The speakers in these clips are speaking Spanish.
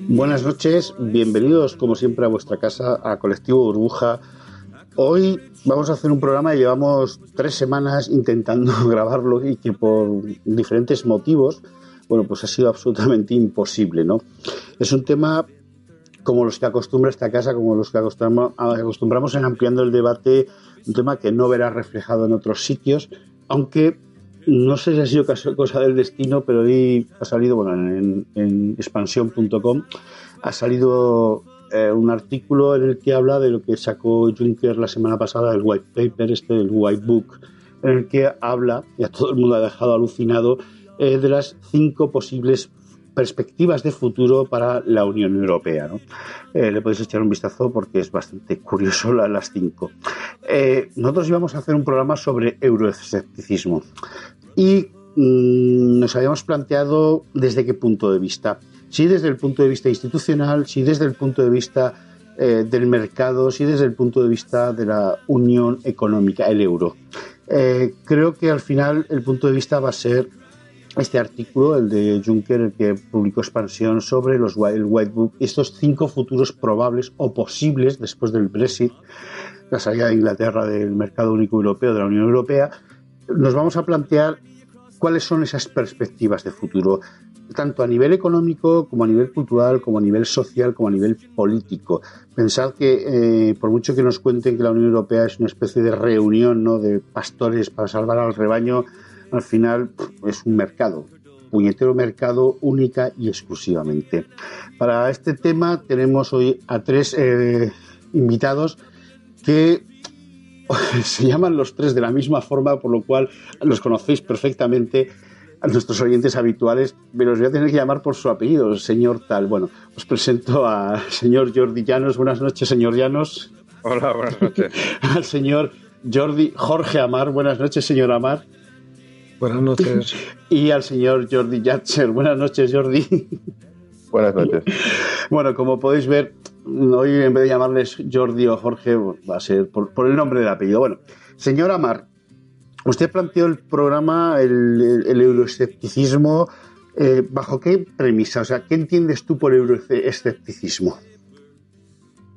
Buenas noches, bienvenidos como siempre a vuestra casa, a Colectivo Burbuja. Hoy vamos a hacer un programa que llevamos 3 semanas intentando grabarlo y que por diferentes motivos, bueno, pues ha sido absolutamente imposible, ¿no? Es un tema como los que acostumbra esta casa, como los que acostumbramos en Ampliando el Debate, un tema que no verá reflejado en otros sitios, aunque no sé si ha sido cosa del destino, pero hoy ha salido, bueno, en expansión.com ha salido un artículo en el que habla de lo que sacó Juncker la semana pasada, el white paper, el white book, en el que habla, y a todo el mundo ha dejado alucinado, de las 5 posibles perspectivas de futuro para la Unión Europea, ¿no? Le podéis echar un vistazo porque es bastante curioso las 5. Nosotros íbamos a hacer un programa sobre euroescepticismo y nos habíamos planteado desde qué punto de vista. Sí, desde el punto de vista institucional, sí, desde el punto de vista del mercado, sí, desde el punto de vista de la unión económica, el euro. Creo que al final el punto de vista va a ser este artículo, el de Juncker, el que publicó Expansión sobre el White Book, estos 5 futuros probables o posibles después del Brexit, la salida de Inglaterra del mercado único europeo, de la Unión Europea. Nos vamos a plantear cuáles son esas perspectivas de futuro, tanto a nivel económico como a nivel cultural, como a nivel social, como a nivel político. Pensad que por mucho que nos cuenten que la Unión Europea es una especie de reunión, ¿no?, de pastores para salvar al rebaño, al final es un mercado, puñetero mercado, única y exclusivamente. Para este tema tenemos hoy a 3 invitados que se llaman los 3 de la misma forma, por lo cual los conocéis perfectamente a nuestros oyentes habituales, pero los voy a tener que llamar por su apellido, señor tal. Bueno, os presento al señor Jordi Llanos. Buenas noches, señor Llanos. Hola, buenas noches. Al señor Jorge Amar. Buenas noches, señor Amar. Buenas noches. Y al señor Jordi Yatcher. Buenas noches, Jordi. Buenas noches. Bueno, como podéis ver, hoy en vez de llamarles Jordi o Jorge, va a ser por el nombre del apellido. Bueno, señor Amar, usted planteó el programa, el euroescepticismo, ¿bajo qué premisa? O sea, ¿qué entiendes tú por euroescepticismo?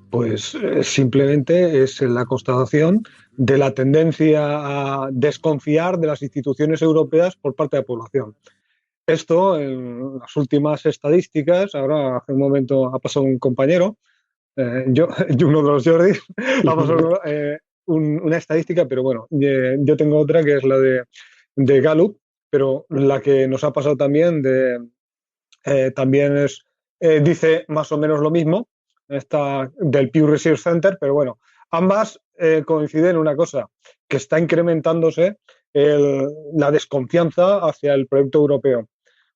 Pues simplemente es la constatación de la tendencia a desconfiar de las instituciones europeas por parte de la población. Esto, en las últimas estadísticas, ahora hace un momento ha pasado un compañero, uno de los Jordis, ha pasado una estadística, pero bueno, yo tengo otra que es la de Gallup, pero la que nos ha pasado también también dice más o menos lo mismo, esta del Pew Research Center, pero bueno, ambas coinciden en una cosa, que está incrementándose la desconfianza hacia el proyecto europeo.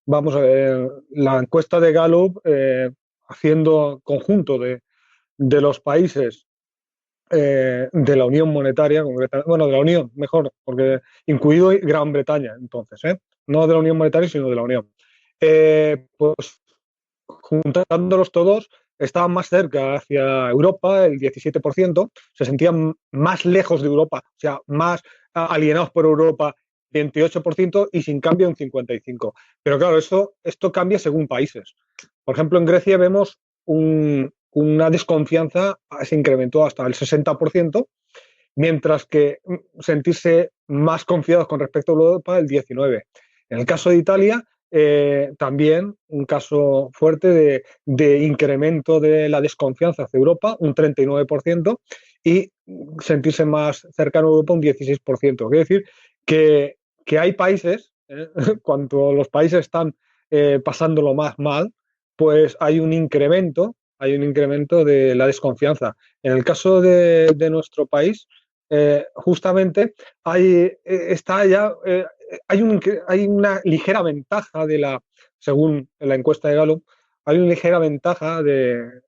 Vamos a ver, la encuesta de Gallup, haciendo conjunto de los países de la Unión Monetaria, bueno, de la Unión, mejor, porque incluido Gran Bretaña, entonces, no de la Unión Monetaria, sino de la Unión. Pues juntándolos todos, estaban más cerca hacia Europa, el 17%, se sentían más lejos de Europa, o sea, más alienados por Europa, 28%, y sin cambio un 55%. Pero claro, esto cambia según países. Por ejemplo, en Grecia vemos una desconfianza, se incrementó hasta el 60%, mientras que sentirse más confiados con respecto a Europa, el 19%. En el caso de Italia, también un caso fuerte de incremento de la desconfianza hacia Europa, un 39%, y sentirse más cercano a Europa, un 16%. Quiere decir que hay países, cuando los países están pasándolo más mal, pues hay un incremento de la desconfianza. En el caso de nuestro país, justamente está ya hay una ligera ventaja según la encuesta de Gallup, hay una ligera ventaja de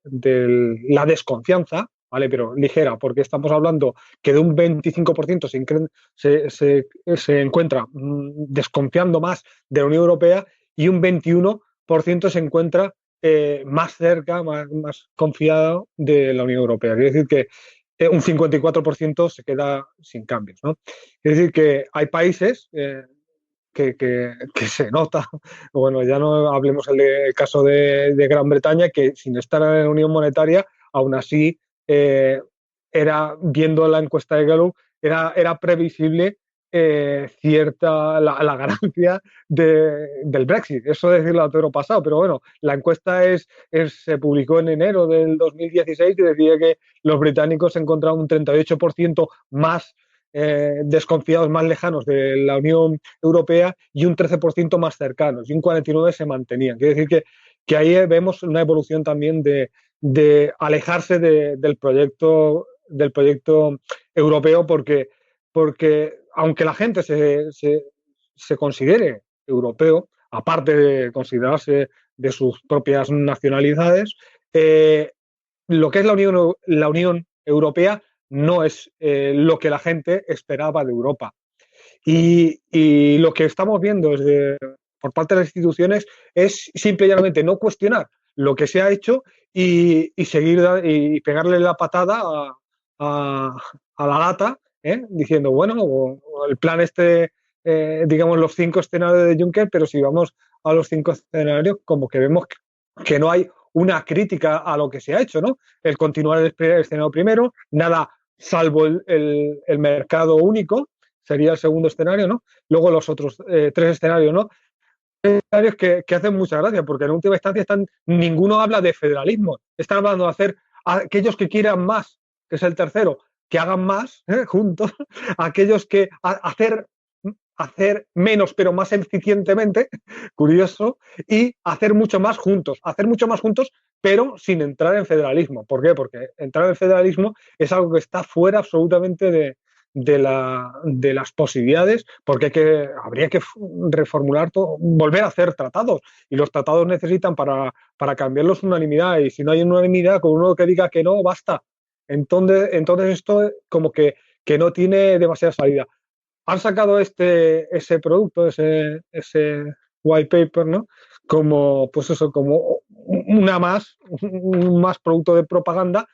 la desconfianza, ¿vale? Pero ligera, porque estamos hablando que de un 25% se encuentra desconfiando más de la Unión Europea, y un 21% se encuentra más cerca, más confiado de la Unión Europea. Quiere decir que un 54% se queda sin cambios, ¿no? Es decir, que hay países que se nota. Bueno, ya no hablemos el caso de Gran Bretaña, que sin estar en la Unión Monetaria, aún así, era, viendo la encuesta de Gallup, era previsible la ganancia del Brexit. Eso decirlo a toro pasado, pero bueno, la encuesta se publicó en enero del 2016 y decía que los británicos se encontraban un 38% más desconfiados, más lejanos de la Unión Europea y un 13% más cercanos, y un 49% se mantenían. Quiere decir que ahí vemos una evolución también de alejarse del proyecto europeo, porque aunque la gente se considere europeo, aparte de considerarse de sus propias nacionalidades, lo que es la Unión Europea no es lo que la gente esperaba de Europa. Y lo que estamos viendo por parte de las instituciones es simple y llanamente no cuestionar lo que se ha hecho y seguir y pegarle la patada a la lata, diciendo, bueno, o el plan digamos, los 5 escenarios de Juncker, pero si vamos a los 5 escenarios, como que vemos que no hay una crítica a lo que se ha hecho, ¿no? El continuar el escenario primero, nada salvo el mercado único, sería el segundo escenario, ¿no? Luego los otros 3 escenarios, ¿no? Escenarios que hacen mucha gracia, porque en última instancia ninguno habla de federalismo. Están hablando de hacer aquellos que quieran más, que es el tercero, que hagan más juntos, aquellos que hacer menos pero más eficientemente, curioso, y hacer mucho más juntos, pero sin entrar en federalismo. ¿Por qué? Porque entrar en federalismo es algo que está fuera absolutamente de las posibilidades, porque habría que reformular todo, volver a hacer tratados, y los tratados necesitan para cambiarlos unanimidad, y si no hay unanimidad, con uno que diga que no, basta. Entonces esto como que no tiene demasiada salida. Han sacado ese producto, ese white paper, ¿no? Como, pues eso, como un más producto de propaganda,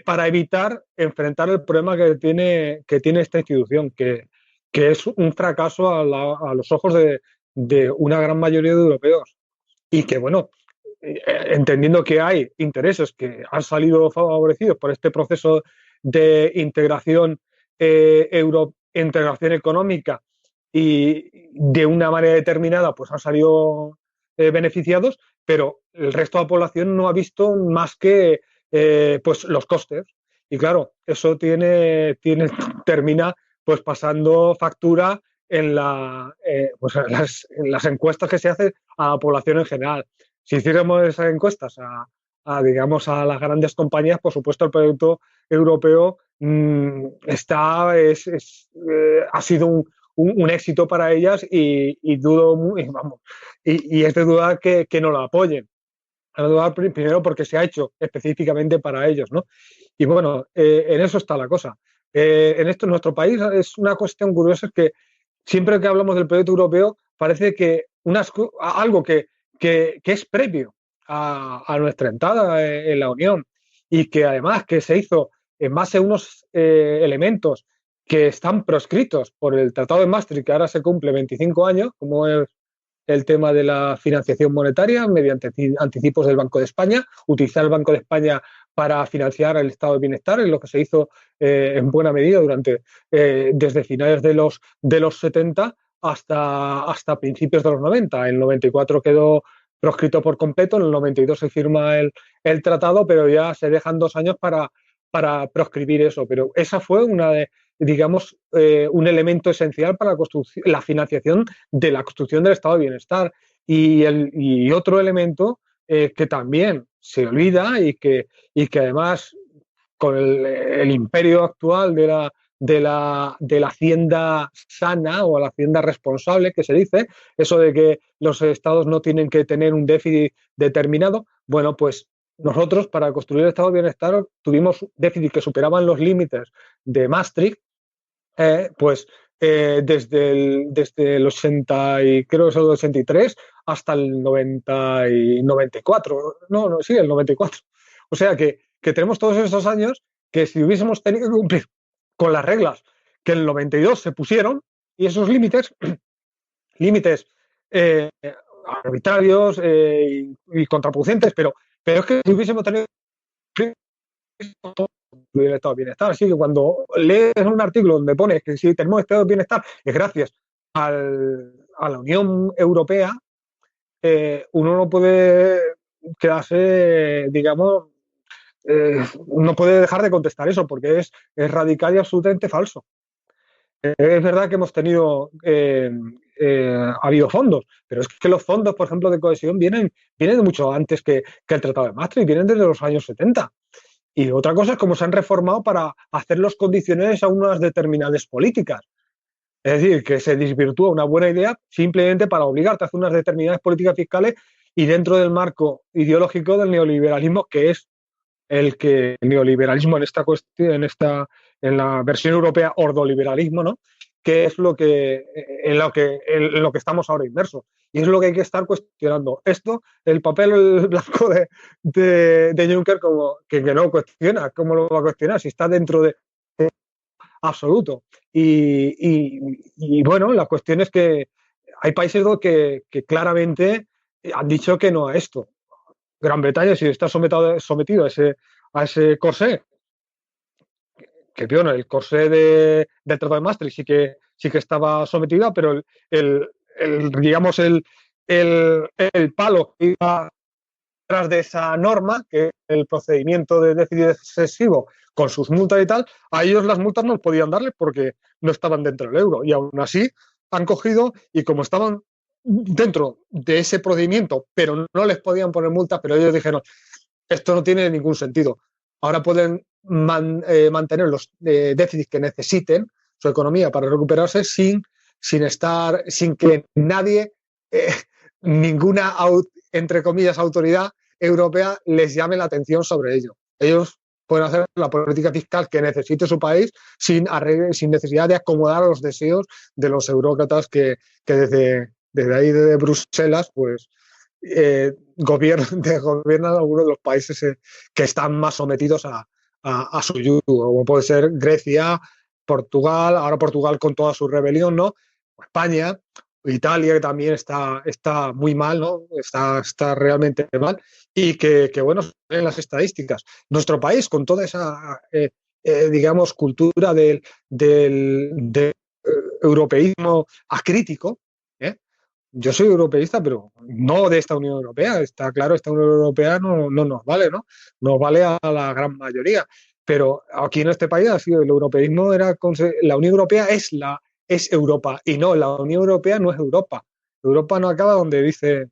para evitar enfrentar el problema que tiene esta institución, que es un fracaso a los ojos de una gran mayoría de europeos. Y que, bueno, entendiendo que hay intereses que han salido favorecidos por este proceso de integración integración económica, y de una manera determinada pues han salido beneficiados, pero el resto de la población no ha visto más que pues los costes. Y claro, eso termina pues pasando factura pues en las encuestas que se hacen a la población en general. Si hiciéramos esas encuestas digamos, a las grandes compañías, por supuesto, el proyecto europeo ha sido un éxito para ellas, y dudo, vamos, y es de dudar que no la apoyen. Primero porque se ha hecho específicamente para ellos, ¿no? Y bueno, en eso está la cosa. En nuestro país es una cuestión curiosa, es que siempre que hablamos del proyecto europeo parece que algo que es previo a nuestra entrada en la Unión, y que además que se hizo en base a unos elementos que están proscritos por el Tratado de Maastricht, que ahora se cumple 25 años, como es el tema de la financiación monetaria mediante anticipos del Banco de España, utilizar el Banco de España para financiar el estado de bienestar, es lo que se hizo en buena medida desde finales de los 70 hasta principios de los 90. En el 94 quedó proscrito por completo, en el 92 se firma el tratado, pero ya se dejan 2 años para proscribir eso. Pero esa fue digamos, un elemento esencial para la financiación de la construcción del estado de bienestar. Y otro elemento que también se olvida, y que además, con el imperio actual de la hacienda sana o la hacienda responsable, que se dice, eso de que los estados no tienen que tener un déficit determinado, bueno, pues nosotros, para construir el estado de bienestar, tuvimos déficits que superaban los límites de Maastricht, desde el 80 y creo que es el 83 hasta el 90 y 94, sí, el 94. O sea que tenemos todos esos años que, si hubiésemos tenido que cumplir con las reglas que en el 92 se pusieron, y esos límites, límites arbitrarios y contraproducentes, pero es que si hubiésemos tenido el estado de bienestar. Así que cuando lees un artículo donde pone que si tenemos estado de bienestar es gracias a la Unión Europea, uno no puede quedarse, digamos, no puede dejar de contestar eso porque es radical y absolutamente falso. Es verdad que hemos tenido, ha habido fondos, pero es que los fondos, por ejemplo, de cohesión vienen de mucho antes que el Tratado de Maastricht, vienen desde los años 70. Y otra cosa es cómo se han reformado para hacer los condiciones a unas determinadas políticas. Es decir, que se desvirtúa una buena idea simplemente para obligarte a hacer unas determinadas políticas fiscales y dentro del marco ideológico del neoliberalismo, que es el neoliberalismo en esta cuestión, en la versión europea ordoliberalismo, ¿no? Que es en lo que estamos ahora inmersos. Y es lo que hay que estar cuestionando. Esto, el papel blanco de Juncker, como que no cuestiona, ¿cómo lo va a cuestionar? Si está dentro de absoluto. Y bueno, la cuestión es que hay países que claramente han dicho que no a esto. Gran Bretaña, si está sometido a ese corsé, que bueno, el corsé del Tratado de Maastricht sí que estaba sometida, pero digamos, el palo que iba tras de esa norma, que es el procedimiento de déficit excesivo con sus multas y tal, a ellos las multas no podían darles porque no estaban dentro del euro. Y aún así han cogido y como estaban dentro de ese procedimiento, pero no les podían poner multas, pero ellos dijeron, esto no tiene ningún sentido. Ahora pueden mantener los déficits que necesiten su economía para recuperarse sin que nadie, ninguna, entre comillas, autoridad europea les llame la atención sobre ello. Ellos pueden hacer la política fiscal que necesite su país sin necesidad de acomodar a los deseos de los eurócratas que desde ahí, desde Bruselas, pues gobiernan algunos de los países que están más sometidos a su yugo, como puede ser Grecia, Portugal, ahora Portugal con toda su rebelión, ¿no? España, Italia, que también está muy mal, ¿no? Está realmente mal, y que bueno, en las estadísticas. Nuestro país, con toda esa, digamos, cultura del europeísmo acrítico, yo soy europeísta, pero no de esta Unión Europea. Está claro, esta Unión Europea no nos vale, ¿no? Nos vale a la gran mayoría. Pero aquí en este país ha sido el europeísmo, la Unión Europea es Europa, y no, la Unión Europea no es Europa. Europa no acaba donde dice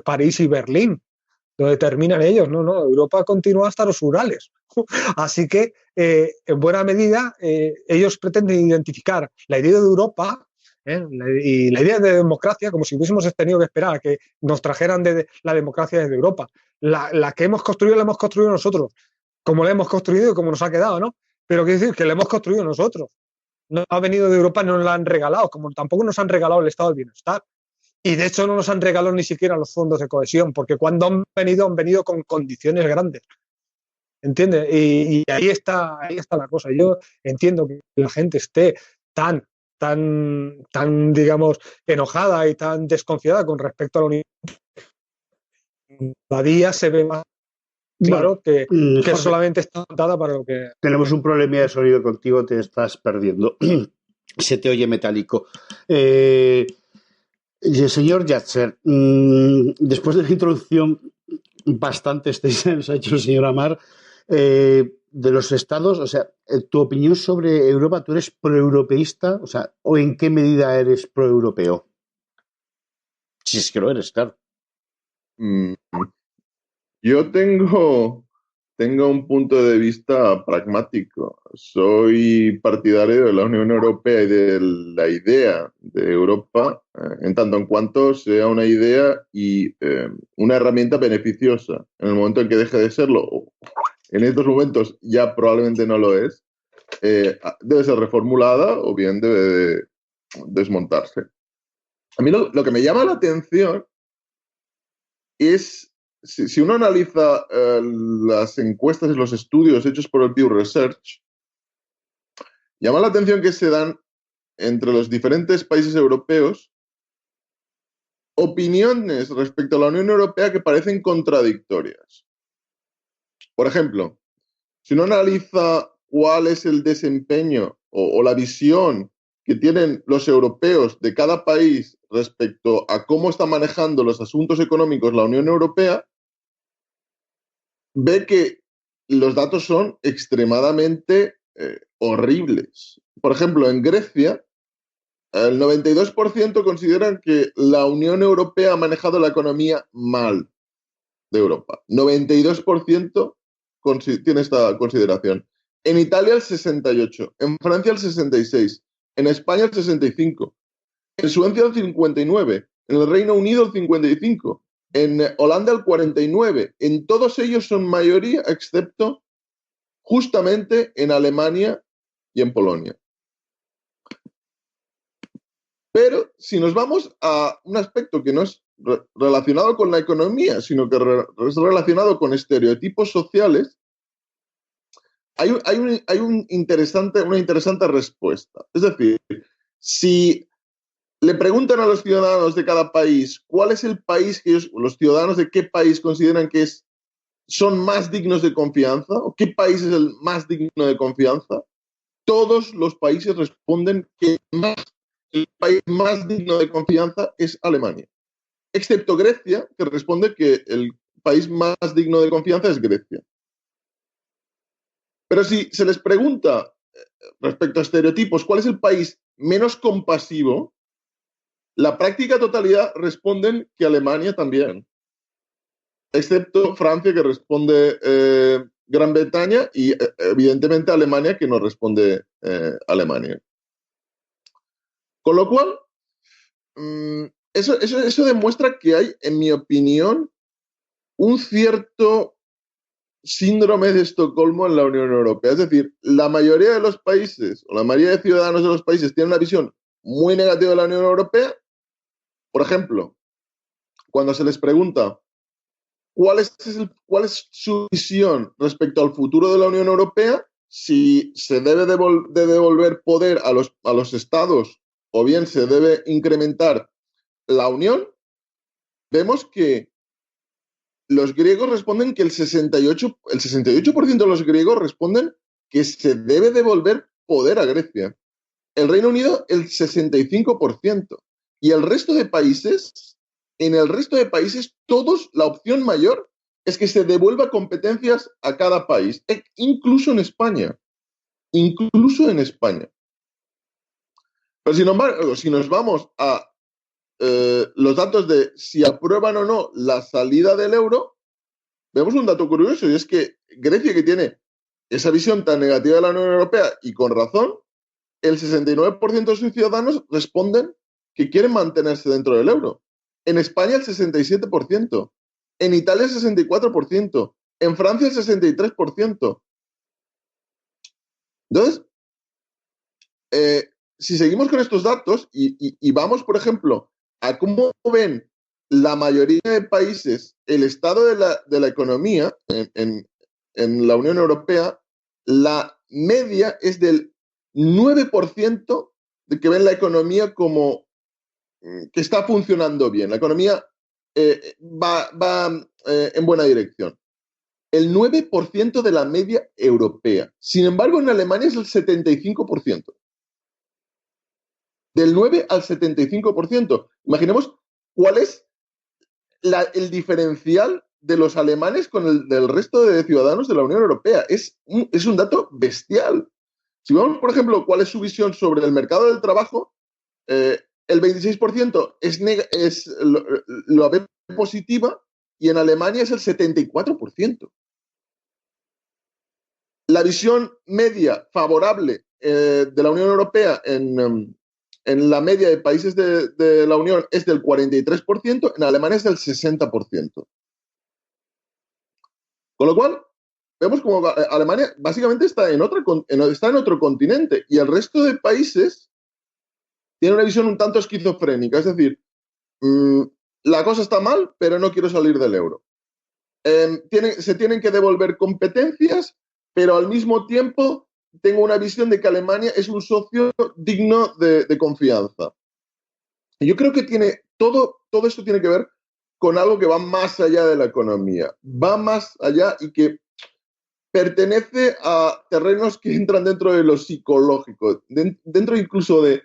París y Berlín, donde terminan ellos. No, Europa continúa hasta los Urales. Así que, en buena medida, ellos pretenden identificar la idea de Europa y la idea de democracia como si hubiésemos tenido que esperar a que nos trajeran la democracia desde Europa. La que hemos construido, la hemos construido nosotros, como la hemos construido y como nos ha quedado, ¿no? Pero quiere decir que la hemos construido nosotros. No ha venido de Europa, no nos la han regalado, como tampoco nos han regalado el estado del bienestar. Y de hecho no nos han regalado ni siquiera los fondos de cohesión, porque cuando han venido con condiciones grandes. ¿Entiendes? Y ahí está la cosa. Yo entiendo que la gente esté tan, digamos, enojada y tan desconfiada con respecto a la Unión. Cada día se ve más claro que Jorge, solamente está montada para lo que... Tenemos un problema de sonido contigo, te estás perdiendo. Se te oye metálico. Señor Yatzer, después de la introducción bastante extensa nos ha hecho el señor Amar, de los estados, o sea, tu opinión sobre Europa, ¿tú eres proeuropeísta? O sea, ¿o en qué medida eres proeuropeo? Si es que lo eres, claro. Yo tengo un punto de vista pragmático. Soy partidario de la Unión Europea y de la idea de Europa, en tanto en cuanto sea una idea y una herramienta beneficiosa. En el momento en que deje de serlo, en estos momentos ya probablemente no lo es, debe ser reformulada o bien debe de desmontarse. A mí lo que me llama la atención es, si uno analiza las encuestas y los estudios hechos por el Pew Research, llama la atención que se dan entre los diferentes países europeos opiniones respecto a la Unión Europea que parecen contradictorias. Por ejemplo, si uno analiza cuál es el desempeño o la visión que tienen los europeos de cada país respecto a cómo está manejando los asuntos económicos la Unión Europea, ve que los datos son extremadamente horribles. Por ejemplo, en Grecia, el 92% consideran que la Unión Europea ha manejado la economía mal de Europa. 92% tiene esta consideración. En Italia el 68%, en Francia el 66%, en España el 65%, en Suecia el 59%, en el Reino Unido el 55%, en Holanda el 49%. En todos ellos son mayoría, excepto justamente en Alemania y en Polonia. Pero si nos vamos a un aspecto que no es relacionado con la economía, sino que es relacionado con estereotipos sociales, hay una interesante respuesta. Es decir, si le preguntan a los ciudadanos de cada país cuál es el país que los ciudadanos de qué país consideran que son más dignos de confianza, o qué país es el más digno de confianza, todos los países responden que el país más digno de confianza es Alemania. Excepto Grecia, que responde que el país más digno de confianza es Grecia. Pero si se les pregunta respecto a estereotipos, ¿cuál es el país menos compasivo? La práctica totalidad responden que Alemania también. Excepto Francia, que responde Gran Bretaña, y evidentemente Alemania, que no responde Alemania. Con lo cual, eso demuestra que hay, en mi opinión, un cierto síndrome de Estocolmo en la Unión Europea. Es decir, la mayoría de los países, o la mayoría de ciudadanos de los países, tienen una visión muy negativa de la Unión Europea. Por ejemplo, cuando se les pregunta cuál es su visión respecto al futuro de la Unión Europea, si se debe de devolver poder a los estados o bien se debe incrementar la Unión, vemos que los griegos responden que el 68% de los griegos responden que se debe devolver poder a Grecia. El Reino Unido, el 65%. Y el resto de países, en el resto de países, todos, la opción mayor es que se devuelva competencias a cada país, incluso en España. Incluso en España. Pero sin embargo, si nos vamos a los datos de si aprueban o no la salida del euro, vemos un dato curioso, y es que Grecia, que tiene esa visión tan negativa de la Unión Europea, y con razón, el 69% de sus ciudadanos responden que quieren mantenerse dentro del euro. En España el 67%, en Italia el 64%, en Francia el 63%. Entonces, si seguimos con estos datos y vamos, por ejemplo, a cómo ven la mayoría de países el estado de la economía en la Unión Europea, la media es del 9% de que ven la economía como que está funcionando bien. La economía va en buena dirección. El 9% de la media europea. Sin embargo, en Alemania es el 75%. Del 9 al 75%. Imaginemos cuál es el diferencial de los alemanes con el del resto de ciudadanos de la Unión Europea. Es un dato bestial. Si vemos, por ejemplo, cuál es su visión sobre el mercado del trabajo, el 26% lo ve positiva, y en Alemania es el 74%. La visión media favorable de la Unión Europea en la media de países de la Unión es del 43%, en Alemania es del 60%. Con lo cual, vemos como Alemania básicamente está en otro continente, y el resto de países tiene una visión un tanto esquizofrénica. Es decir, la cosa está mal, pero no quiero salir del euro. Se tienen que devolver competencias, pero al mismo tiempo tengo una visión de que Alemania es un socio digno de confianza. Yo creo que todo esto tiene que ver con algo que va más allá de la economía, va más allá y que pertenece a terrenos que entran dentro de lo psicológico, dentro incluso de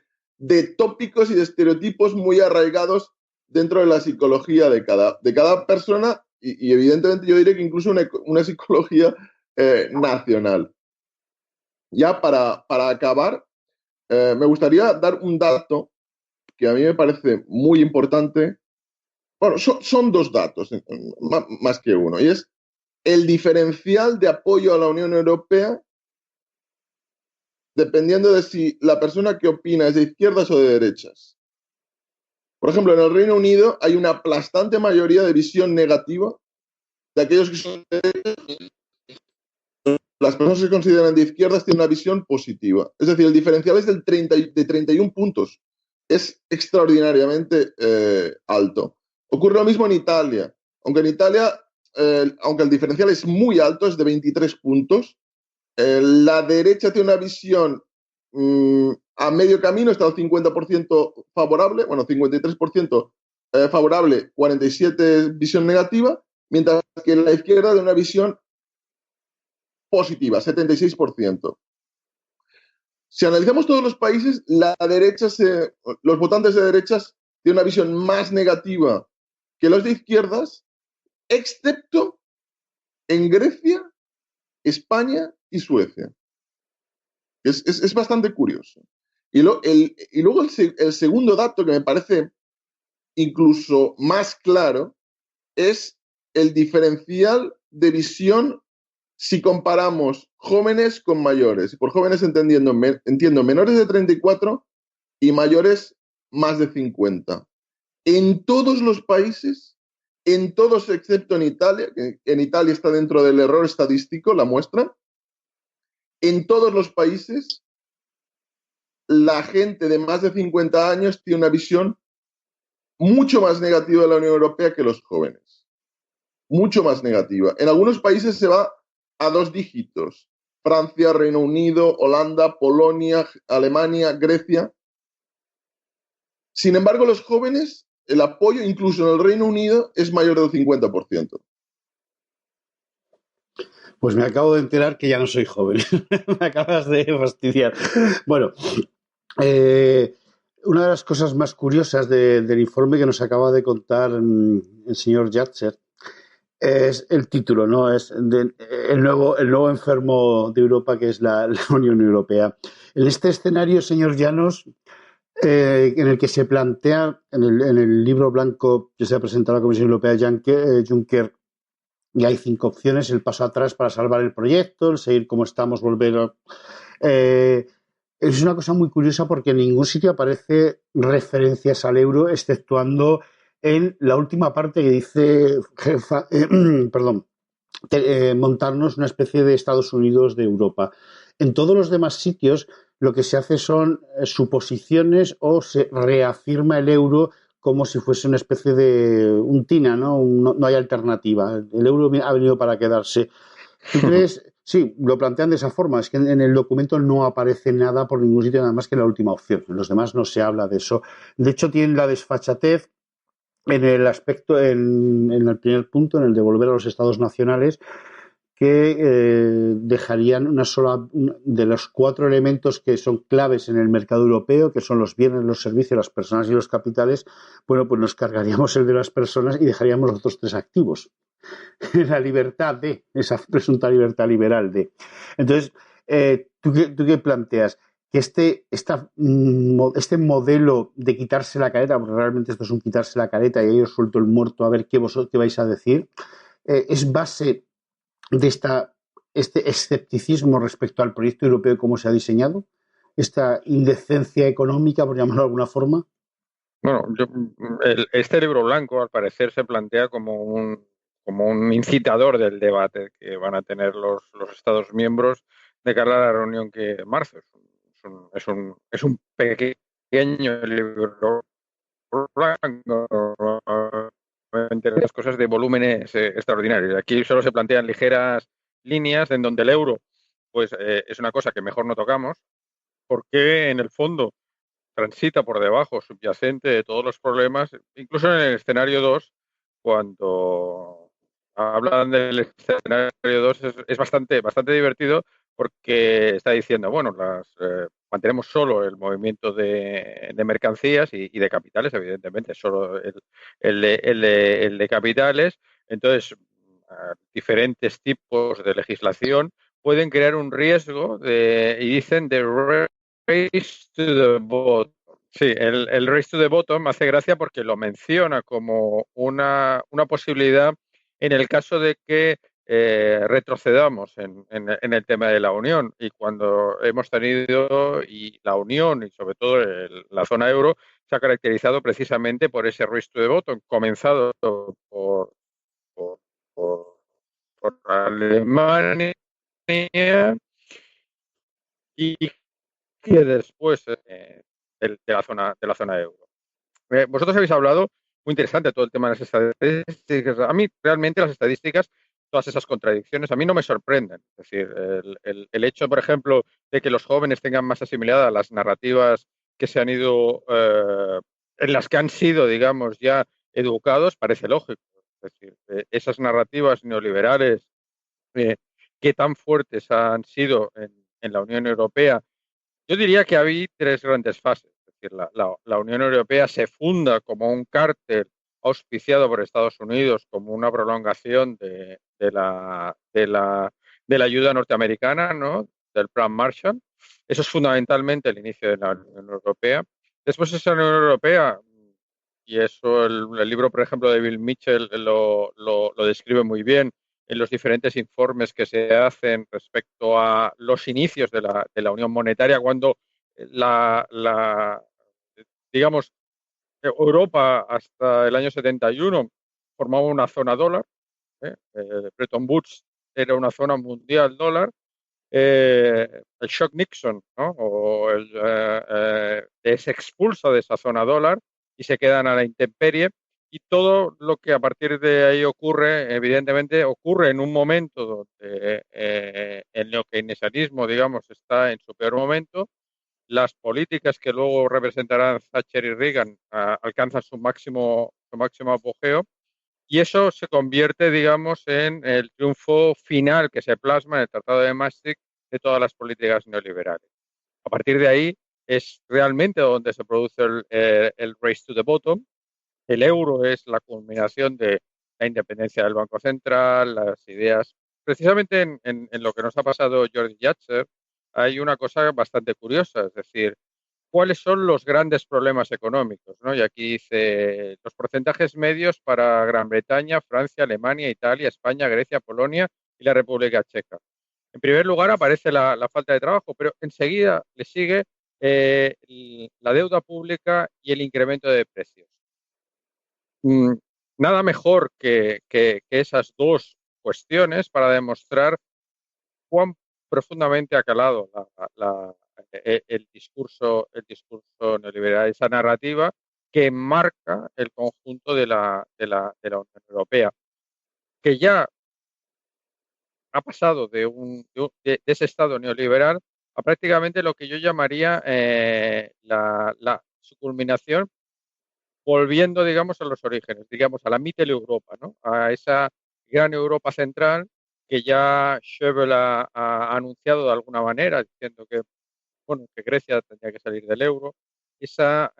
tópicos y de estereotipos muy arraigados dentro de la psicología de cada persona y evidentemente yo diría que incluso una psicología nacional. Ya para acabar, me gustaría dar un dato que a mí me parece muy importante. Bueno, son dos datos, más que uno, y es el diferencial de apoyo a la Unión Europea dependiendo de si la persona que opina es de izquierdas o de derechas. Por ejemplo, en el Reino Unido hay una aplastante mayoría de visión negativa de aquellos que son de derechas. Las personas que se consideran de izquierdas tienen una visión positiva. Es decir, el diferencial es de 31 puntos. Es extraordinariamente alto. Ocurre lo mismo en Italia. Aunque en Italia, aunque el diferencial es muy alto, es de 23 puntos, la derecha tiene una visión a medio camino, está al 50% favorable, bueno, 53% favorable, 47% visión negativa, mientras que la izquierda tiene una visión positiva, 76%. Si analizamos todos los países, los votantes de derechas tienen una visión más negativa que los de izquierdas, excepto en Grecia, España y Suecia. Es bastante curioso. Y luego el segundo dato que me parece incluso más claro es el diferencial de visión si comparamos jóvenes con mayores. Y por jóvenes entiendo menores de 34 y mayores más de 50. En todos los países, en todos excepto en Italia, que en Italia está dentro del error estadístico la muestra, en todos los países la gente de más de 50 años tiene una visión mucho más negativa de la Unión Europea que los jóvenes. Mucho más negativa. En algunos países se va a 2 dígitos. Francia, Reino Unido, Holanda, Polonia, Alemania, Grecia. Sin embargo, los jóvenes, el apoyo incluso en el Reino Unido es mayor del 50%. Pues me acabo de enterar que ya no soy joven. Me acabas de fastidiar. Bueno, una de las cosas más curiosas del informe que nos acaba de contar el señor Yatzer es el título, ¿no? Es el nuevo enfermo de Europa, que es la Unión Europea. En este escenario, señor Llanos, en el que se plantea, en el libro blanco que se ha presentado a la Comisión Europea, Juncker, y hay 5 opciones: el paso atrás para salvar el proyecto, el seguir como estamos, volver a... es una cosa muy curiosa porque en ningún sitio aparece referencias al euro, exceptuando en la última parte que dice montarnos una especie de Estados Unidos de Europa. En todos los demás sitios lo que se hace son suposiciones o se reafirma el euro como si fuese una especie de un tina, ¿no? No hay alternativa. El euro ha venido para quedarse. ¿Tú crees? Sí, lo plantean de esa forma. Es que en el documento no aparece nada por ningún sitio, nada más que la última opción. En los demás no se habla de eso. De hecho, tienen la desfachatez en el aspecto, en el primer punto, en el de volver a los estados nacionales, que dejarían una sola de los 4 elementos que son claves en el mercado europeo, que son los bienes, los servicios, las personas y los capitales. Bueno, pues nos cargaríamos el de las personas y dejaríamos los otros 3 activos. La libertad de, esa presunta libertad liberal de. Entonces, ¿tú qué planteas? Que este modelo de quitarse la careta, porque realmente esto es un quitarse la careta y ahí os suelto el muerto a ver qué vais a decir, es base de este escepticismo respecto al proyecto europeo y cómo se ha diseñado, esta indecencia económica, por llamarlo de alguna forma. Bueno, este libro blanco al parecer se plantea como un incitador del debate que van a tener los Estados miembros de cara a la reunión que en marzo. Es un pequeño libro blanco, entre las cosas de volúmenes extraordinarios. Aquí solo se plantean ligeras líneas en donde el euro pues es una cosa que mejor no tocamos, porque en el fondo transita por debajo, subyacente de todos los problemas, incluso en el escenario 2, cuando hablan del escenario 2 es bastante divertido porque está diciendo, bueno, mantenemos solo el movimiento de mercancías y de capitales, evidentemente, solo el de capitales. Entonces, diferentes tipos de legislación pueden crear un riesgo y dicen de race to the bottom. Sí, el race to the bottom me hace gracia porque lo menciona como una posibilidad en el caso de que retrocedamos en el tema de la Unión. Y cuando hemos tenido, y la Unión y sobre todo la zona euro, se ha caracterizado precisamente por ese race to the bottom, comenzado por, por, por, por Alemania y que después de la zona euro. Vosotros habéis hablado, muy interesante todo el tema de las estadísticas. A mí realmente las estadísticas, todas esas contradicciones, a mí no me sorprenden. Es decir, el hecho, por ejemplo, de que los jóvenes tengan más asimiladas las narrativas que se han ido, en las que han sido, digamos, ya educados, parece lógico. Es decir, esas narrativas neoliberales que tan fuertes han sido en la Unión Europea. Yo diría que había tres grandes fases. Es decir, la Unión Europea se funda como un cártel auspiciado por Estados Unidos, como una prolongación de la ayuda norteamericana, ¿no? Del Plan Marshall. Eso es fundamentalmente el inicio de la Unión Europea. Después esa Unión Europea, y eso el libro, por ejemplo, de Bill Mitchell lo describe muy bien, en los diferentes informes que se hacen respecto a los inicios de la Unión Monetaria, cuando la, la, digamos, Europa hasta el año 71 formaba una zona dólar, Bretton Woods era una zona mundial dólar, el shock Nixon, ¿no? Se expulsa de esa zona dólar y se quedan a la intemperie. Y todo lo que a partir de ahí ocurre, evidentemente, ocurre en un momento donde el neokeynesianismo, digamos, está en su peor momento. Las políticas que luego representarán Thatcher y Reagan alcanzan su máximo apogeo y eso se convierte, digamos, en el triunfo final que se plasma en el Tratado de Maastricht de todas las políticas neoliberales. A partir de ahí es realmente donde se produce el race to the bottom. El euro es la culminación de la independencia del Banco Central, las ideas. Precisamente en lo que nos ha pasado Jordi Yatzer, hay una cosa bastante curiosa, es decir, cuáles son los grandes problemas económicos, ¿no? Y aquí dice los porcentajes medios para Gran Bretaña, Francia, Alemania, Italia, España, Grecia, Polonia y la República Checa. En primer lugar aparece la falta de trabajo, pero enseguida le sigue la deuda pública y el incremento de precios. Nada mejor que esas dos cuestiones para demostrar cuán profundamente ha calado el discurso neoliberal, esa narrativa que marca el conjunto de la Unión Europea, que ya ha pasado de ese estado neoliberal a prácticamente lo que yo llamaría su culminación, volviendo, digamos, a los orígenes, digamos, a la Mitteleuropa, ¿no? A esa gran Europa central que ya Schäuble ha anunciado de alguna manera, diciendo que, bueno, que Grecia tendría que salir del euro. Esa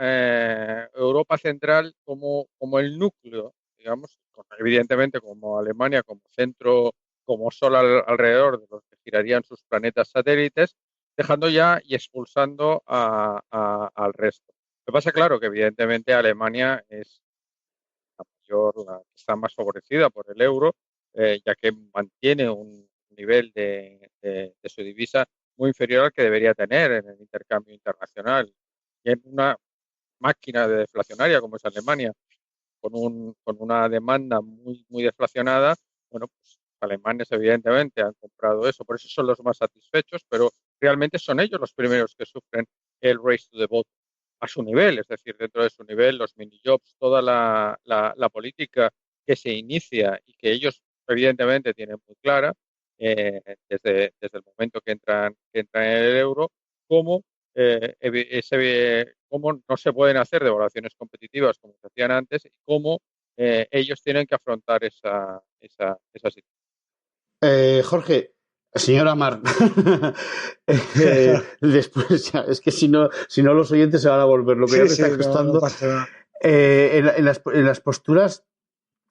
Europa central como el núcleo, digamos, evidentemente como Alemania, como centro, como sol alrededor de los que girarían sus planetas satélites, dejando ya y expulsando al resto. Lo que pasa, claro, que evidentemente Alemania es la que está más favorecida por el euro, ya que mantiene un nivel de su divisa muy inferior al que debería tener en el intercambio internacional. Y en una máquina deflacionaria como es Alemania, con una demanda muy deflacionada, bueno, pues los alemanes evidentemente han comprado eso, por eso son los más satisfechos, pero realmente son ellos los primeros que sufren el race to the bottom a su nivel, es decir, dentro de su nivel, los mini jobs, toda la política que se inicia y que ellos evidentemente tienen muy clara desde el momento que entran en el euro, como cómo no se pueden hacer devaluaciones competitivas como se hacían antes y cómo ellos tienen que afrontar esa situación. Jorge, señora Mar, después ya, es que si no los oyentes se van a volver loco. Ya me está costando. No pasa nada. En las posturas,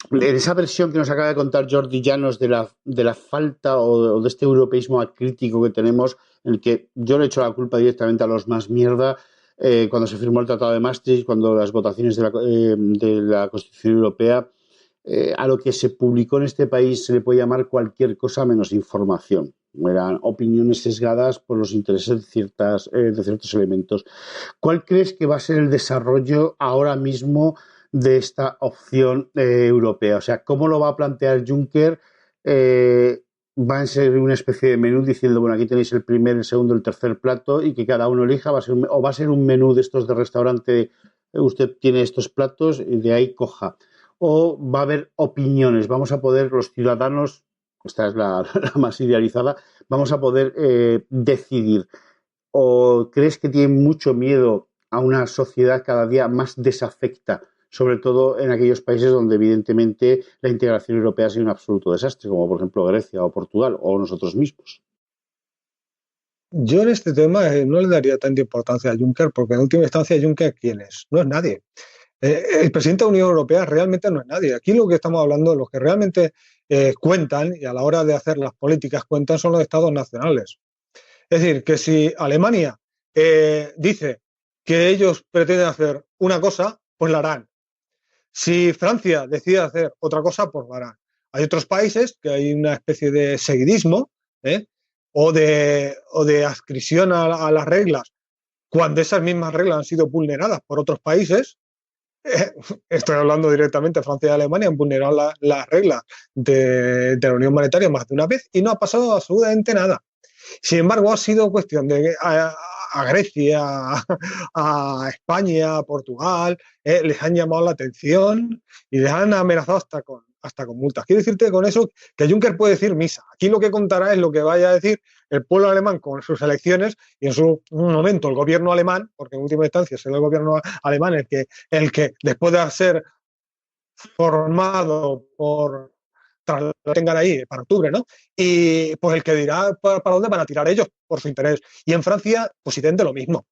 en esa versión que nos acaba de contar Jordi Llanos de la falta o de este europeísmo acrítico que tenemos, en el que yo le echo la culpa directamente a los más mierda, cuando se firmó el Tratado de Maastricht, cuando las votaciones de la Constitución Europea, a lo que se publicó en este país se le puede llamar cualquier cosa menos información. Eran opiniones sesgadas por los intereses de ciertos elementos. ¿Cuál crees que va a ser el desarrollo ahora mismo de esta opción europea? O sea, ¿cómo lo va a plantear Juncker? ¿Va a ser una especie de menú diciendo, bueno, aquí tenéis el primer, el segundo, el tercer plato y que cada uno elija? ¿O va a ser un menú de estos de restaurante? Usted tiene estos platos y de ahí coja. ¿O va a haber opiniones? Vamos a poder, los ciudadanos, esta es la más idealizada, vamos a poder decidir. ¿O crees que tienen mucho miedo a una sociedad cada día más desafecta, sobre todo en aquellos países donde evidentemente la integración europea ha sido un absoluto desastre, como por ejemplo Grecia o Portugal o nosotros mismos? Yo en este tema no le daría tanta importancia a Juncker, porque en última instancia Juncker, ¿quién es? No es nadie. El presidente de la Unión Europea realmente no es nadie. Aquí lo que estamos hablando, los que realmente cuentan y a la hora de hacer las políticas cuentan son los estados nacionales. Es decir, que si Alemania dice que ellos pretenden hacer una cosa, pues la harán. Si Francia decide hacer otra cosa, pues lo harán. Hay otros países que hay una especie de seguidismo o de adscripción a las reglas cuando esas mismas reglas han sido vulneradas por otros países. Estoy hablando directamente de Francia y Alemania, han vulnerado las reglas de la Unión Monetaria más de una vez y no ha pasado absolutamente nada. Sin embargo, ha sido cuestión de a Grecia, a España, a Portugal, les han llamado la atención y les han amenazado hasta con multas. Quiero decirte con eso que Juncker puede decir misa. Aquí lo que contará es lo que vaya a decir el pueblo alemán con sus elecciones y en su momento el gobierno alemán, porque en última instancia será el gobierno alemán el que después de ser formado por lo tengan ahí para octubre, ¿no? Y pues el que dirá para dónde van a tirar ellos por su interés. Y en Francia, pues idénticamente lo mismo.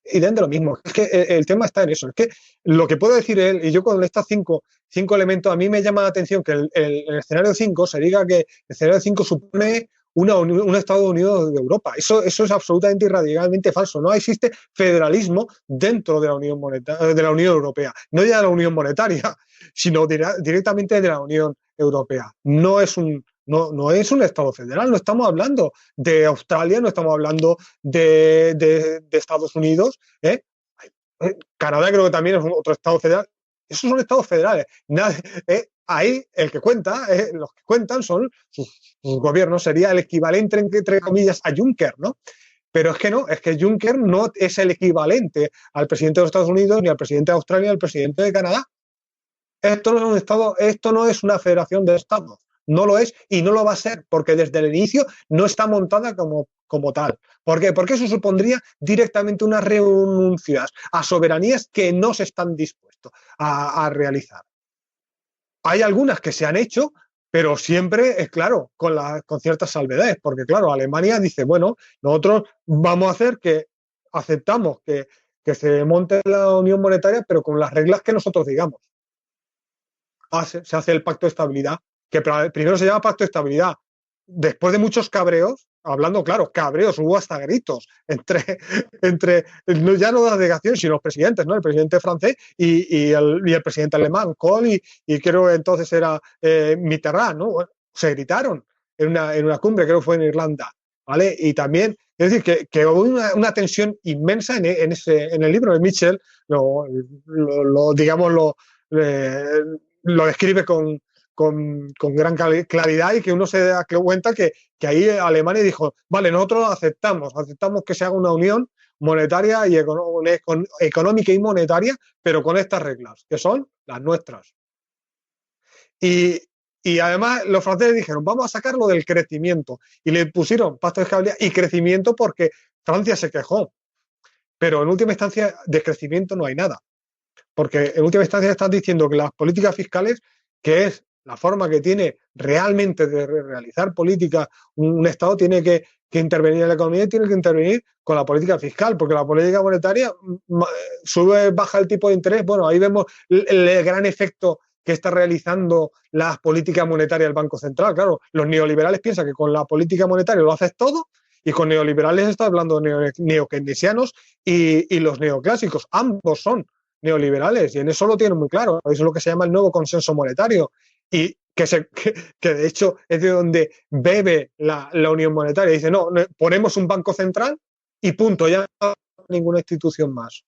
Idénticamente lo mismo. Es que el tema está en eso. Es que lo que puede decir él, y yo con estos cinco elementos, a mí me llama la atención que el escenario 5 se diga que el escenario 5 supone un Estados Unidos de Europa. Eso es absolutamente y radicalmente falso. No existe federalismo dentro de la Unión de la Unión Europea. No ya de la Unión Monetaria, sino directamente de la Unión Europea. No es un Estado federal, no estamos hablando de Australia, no estamos hablando de Estados Unidos. Canadá creo que también es otro Estado federal. Esos son Estados federales. Ahí el que cuenta, los que cuentan son sus gobiernos, sería el equivalente, entre comillas, a Juncker, ¿no? Pero es que no, es que Juncker no es el equivalente al presidente de los Estados Unidos, ni al presidente de Australia, ni al presidente de Canadá. Esto no es un Estado, esto no es una federación de Estados. No lo es y no lo va a ser, porque desde el inicio no está montada como tal. ¿Por qué? Porque eso supondría directamente unas renuncias a soberanías que no se están dispuestos a realizar. Hay algunas que se han hecho, pero siempre, es claro, con ciertas salvedades, porque claro, Alemania dice, bueno, nosotros vamos a hacer que aceptamos que se monte la Unión Monetaria, pero con las reglas que nosotros digamos. Se hace el Pacto de Estabilidad, que primero se llama Pacto de Estabilidad. Después de muchos cabreos, hablando claro, cabreos, hubo hasta gritos entre ya no las delegaciones, sino los presidentes, ¿no? El presidente francés y el presidente alemán, Kohl, y creo que entonces era Mitterrand, ¿no? Se gritaron en una cumbre, creo que fue en Irlanda, ¿vale? Y también, es decir, que hubo una tensión inmensa en el libro de Mitchell, lo describe con gran claridad y que uno se da cuenta que ahí Alemania dijo, vale, nosotros aceptamos que se haga una unión monetaria y económica y monetaria, pero con estas reglas, que son las nuestras. Y además los franceses dijeron, vamos a sacarlo del crecimiento. Y le pusieron pacto de estabilidad y crecimiento porque Francia se quejó. pero en última instancia de crecimiento no hay nada. Porque en última instancia estás diciendo que las políticas fiscales, que es la forma que tiene realmente de realizar políticas, un Estado tiene que intervenir en la economía y tiene que intervenir con la política fiscal, porque la política monetaria sube, baja el tipo de interés. Bueno, ahí vemos el gran efecto que está realizando las políticas monetarias del Banco Central. Claro, los neoliberales piensan que con la política monetaria lo haces todo, y con neoliberales está hablando neokeynesianos y los neoclásicos. Ambos son neoliberales y en eso lo tienen muy claro. Eso es lo que se llama el nuevo consenso monetario y que de hecho es de donde bebe la Unión Monetaria. Dice, no, ponemos un banco central y punto, ya no hay ninguna institución más.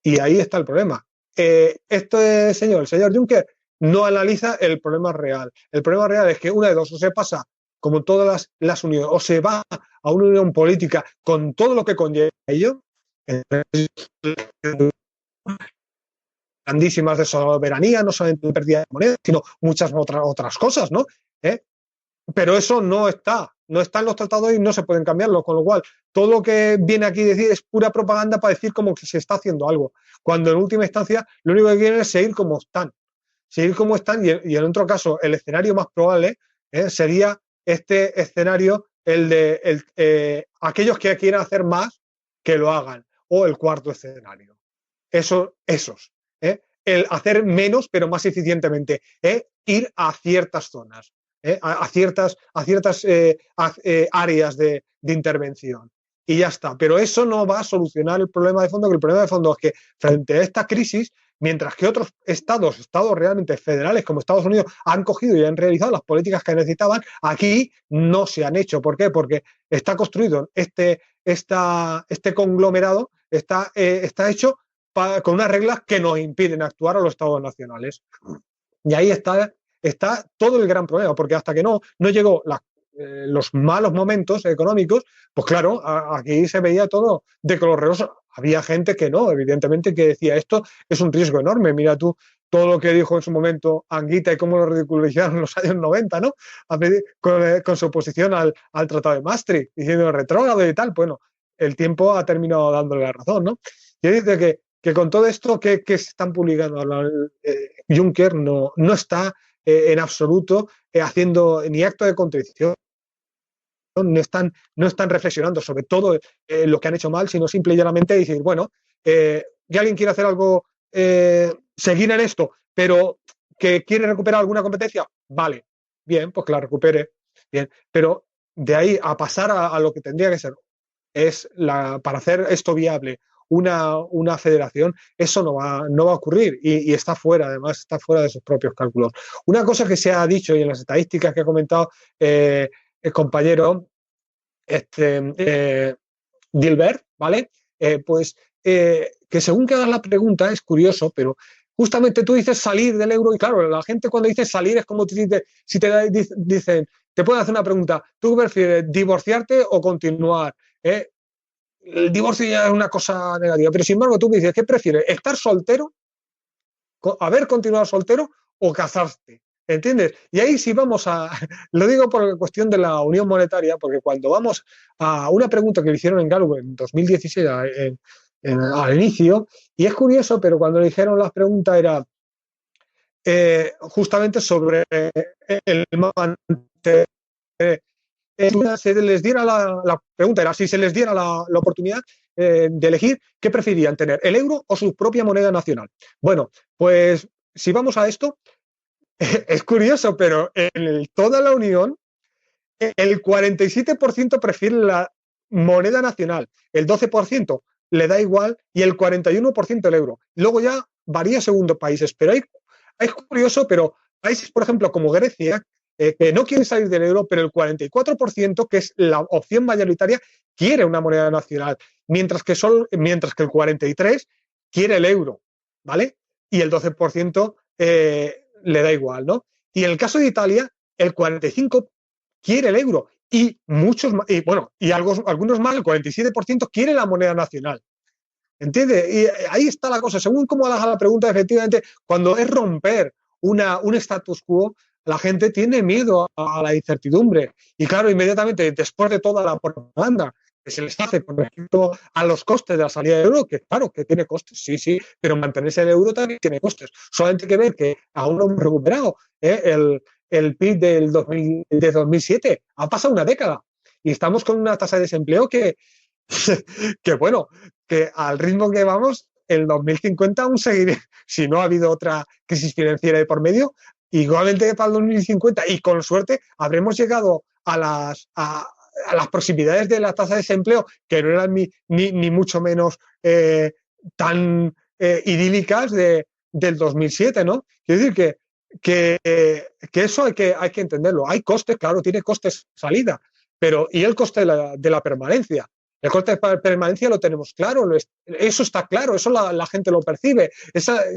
Y ahí está el problema. El señor Juncker no analiza el problema real. El problema real es que una de dos, o se pasa como todas las uniones, o se va a una unión política con todo lo que conlleva ello, grandísimas de soberanía, no solamente de pérdida de moneda, sino muchas otras cosas, ¿no? Pero eso no está en los tratados y no se pueden cambiarlo, con lo cual todo lo que viene aquí a decir es pura propaganda para decir como que se está haciendo algo, cuando en última instancia lo único que quieren es seguir como están y en otro caso el escenario más probable sería este escenario, el de aquellos que quieran hacer más, que lo hagan, o el cuarto escenario. Esos. El hacer menos pero más eficientemente, ir a ciertas zonas, a ciertas áreas de intervención y ya está. Pero eso no va a solucionar el problema de fondo, que el problema de fondo es que frente a esta crisis, mientras que otros estados realmente federales como Estados Unidos han cogido y han realizado las políticas que necesitaban, aquí no se han hecho. ¿Por qué? Porque está construido este conglomerado, está hecho con unas reglas que nos impiden actuar a los estados nacionales. Y ahí está todo el gran problema, porque hasta que no llegó los malos momentos económicos, pues claro, aquí se veía todo de color rosa. Había gente que no, evidentemente, que decía, esto es un riesgo enorme. Mira tú todo lo que dijo en su momento Anguita y cómo lo ridiculizaron en los años 90, ¿no? Con su oposición al Tratado de Maastricht, diciendo retrógrado y tal. Bueno, el tiempo ha terminado dándole la razón, ¿no? Y dice que con todo esto que se están publicando, Juncker no está en absoluto haciendo ni acto de contrición, no están reflexionando sobre todo lo que han hecho mal, sino simple y llanamente decir, bueno, que alguien quiere hacer algo, seguir en esto, pero que quiere recuperar alguna competencia, vale, bien, pues que la recupere, bien, pero de ahí a pasar a lo que tendría que ser, para hacer esto viable, una federación, eso no va a ocurrir y está fuera, además, está fuera de sus propios cálculos. Una cosa que se ha dicho y en las estadísticas que ha comentado el compañero Dilbert, ¿vale? Que según que hagas la pregunta es curioso, pero justamente tú dices salir del euro y claro, la gente cuando dice salir es como si te dicen, te pueden hacer una pregunta, ¿tú prefieres divorciarte o continuar? El divorcio ya es una cosa negativa, pero sin embargo tú me dices, ¿qué prefieres? ¿Estar soltero? ¿Haber continuado soltero o casarte? ¿Entiendes? Y ahí sí vamos lo digo por la cuestión de la unión monetaria, porque cuando vamos a una pregunta que le hicieron en Gallup en 2016 al inicio, y es curioso, pero cuando le dijeron las preguntas era justamente sobre el se les diera la pregunta era si se les diera la oportunidad de elegir qué preferirían tener, el euro o su propia moneda nacional. Bueno, pues si vamos a esto, es curioso, pero en toda la Unión el 47% prefiere la moneda nacional, el 12% le da igual y el 41% el euro. Luego ya varía según países, pero es curioso, pero países, por ejemplo, como Grecia, que no quieren salir del euro, pero el 44%, que es la opción mayoritaria, quiere una moneda nacional, mientras que el 43% quiere el euro, ¿vale? Y el 12% le da igual, ¿no? Y en el caso de Italia, el 45% quiere el euro y muchos más, y algunos más, el 47% quiere la moneda nacional. ¿Entiendes? Y ahí está la cosa. Según cómo hagas la pregunta, efectivamente, cuando es romper un status quo, la gente tiene miedo a la incertidumbre. Y claro, inmediatamente, después de toda la propaganda que se les hace con respecto a los costes de la salida del euro, que claro, que tiene costes, sí, pero mantenerse el euro también tiene costes. Solamente hay que ver que aún no hemos recuperado el PIB de 2007. Ha pasado una década y estamos con una tasa de desempleo que bueno, que al ritmo que vamos, el 2050 aún seguiré, si no ha habido otra crisis financiera de por medio, igualmente para el 2050, y con suerte habremos llegado a las proximidades de la tasa de desempleo, que no eran ni mucho menos tan idílicas del 2007, ¿no? Quiero decir que eso hay que entenderlo. Hay costes, claro, tiene costes salida, pero ¿y el coste de la permanencia? El coste de permanencia lo tenemos claro, eso está claro, eso la gente lo percibe,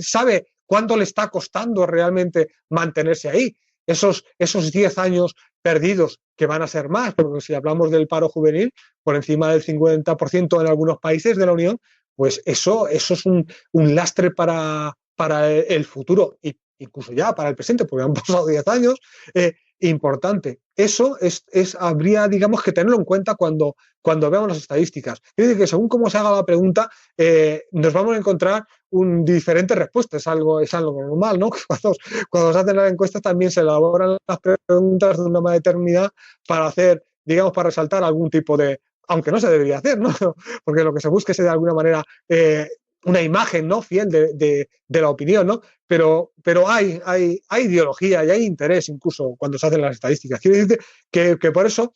sabe cuánto le está costando realmente mantenerse ahí. Esos 10 años perdidos, que van a ser más, porque si hablamos del paro juvenil, por encima del 50% en algunos países de la Unión, pues eso es un lastre para el futuro, y incluso ya para el presente, porque han pasado 10 años, importante. Eso habría, digamos, que tenerlo en cuenta cuando veamos las estadísticas. Es decir, que según cómo se haga la pregunta, nos vamos a encontrar diferentes respuestas. Es algo normal, ¿no? Cuando se hacen las encuestas también se elaboran las preguntas de una manera determinada para hacer, digamos, para resaltar algún tipo de, aunque no se debería hacer, ¿no? Porque lo que se busca es de alguna manera una imagen, ¿no?, fiel de la opinión, ¿no? Pero hay ideología y hay interés incluso cuando se hacen las estadísticas. Quiero decir que por eso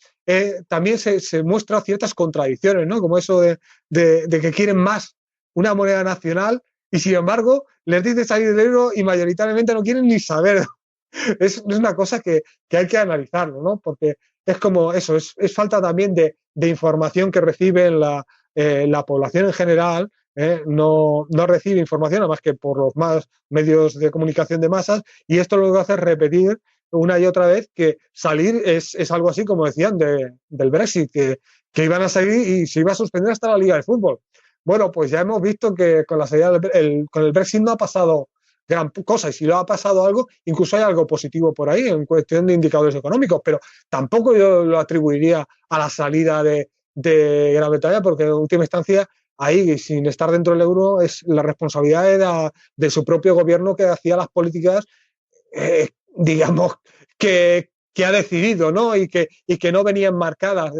también se muestran ciertas contradicciones, ¿no? Como eso de que quieren más una moneda nacional y, sin embargo, les dicen salir del euro y mayoritariamente no quieren ni saber. Es una cosa que hay que analizarlo, ¿no? Porque es como eso, es falta también de información que recibe la población en general. No recibe información, además que por los más medios de comunicación de masas, y esto lo que hace es repetir una y otra vez que salir es algo así como decían del Brexit, que iban a salir y se iba a suspender hasta la Liga de Fútbol. Bueno, pues ya hemos visto que con la salida con el Brexit no ha pasado gran cosa, y si lo ha pasado algo, incluso hay algo positivo por ahí en cuestión de indicadores económicos, pero tampoco yo lo atribuiría a la salida de Gran Bretaña, porque en última instancia ahí, sin estar dentro del euro, es la responsabilidad de su propio gobierno, que hacía las políticas, digamos, que ha decidido, ¿no? Y que no venían marcadas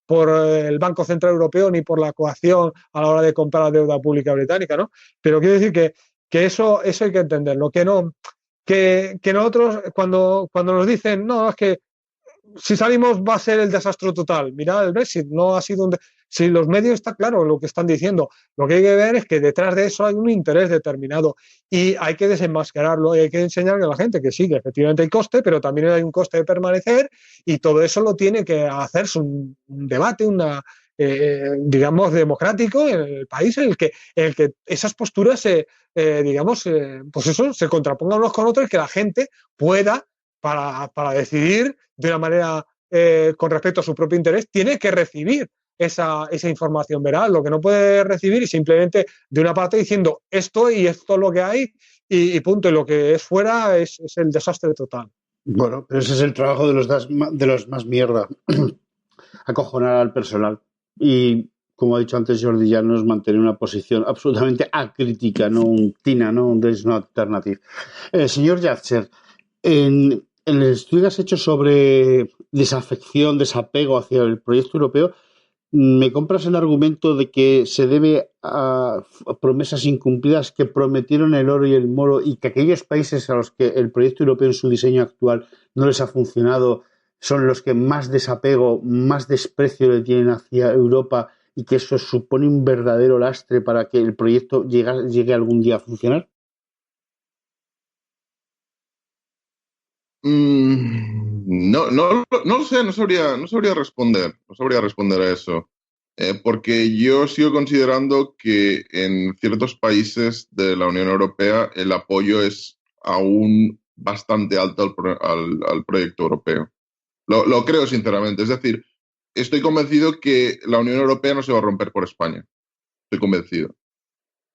por el Banco Central Europeo ni por la coacción a la hora de comprar la deuda pública británica, ¿no? Pero quiero decir que eso hay que entenderlo, que nosotros cuando nos dicen, no, es que si salimos va a ser el desastre total. Mirad, el Brexit no ha sido si los medios, está claro lo que están diciendo. Lo que hay que ver es que detrás de eso hay un interés determinado y hay que desenmascararlo y hay que enseñarle a la gente que sí, que efectivamente hay coste, pero también hay un coste de permanecer, y todo eso lo tiene que hacerse un debate, digamos, democrático en el país, en el que esas posturas pues eso, se contrapongan unos con otros, y que la gente pueda, para decidir de una manera con respecto a su propio interés, tiene que recibir esa información veraz. Lo que no puede recibir es simplemente de una parte diciendo esto y esto es lo que hay y punto, y lo que es fuera es el desastre total. Bueno, pero ese es el trabajo de los más mierda, acojonar al personal. Y como ha dicho antes Jordi Llanos, mantener una posición absolutamente acrítica, no un TINA, no un There's no alternative. Señor Yatcher, en el estudio que has hecho sobre desafección, desapego hacia el proyecto europeo, ¿me compras el argumento de que se debe a promesas incumplidas que prometieron el oro y el moro, y que aquellos países a los que el proyecto europeo en su diseño actual no les ha funcionado son los que más desapego, más desprecio le tienen hacia Europa, y que eso supone un verdadero lastre para que el proyecto llegue algún día a funcionar? No lo sé, no sabría responder a eso, porque yo sigo considerando que en ciertos países de la Unión Europea el apoyo es aún bastante alto al proyecto europeo. Lo creo sinceramente, es decir, estoy convencido que la Unión Europea no se va a romper por España, estoy convencido.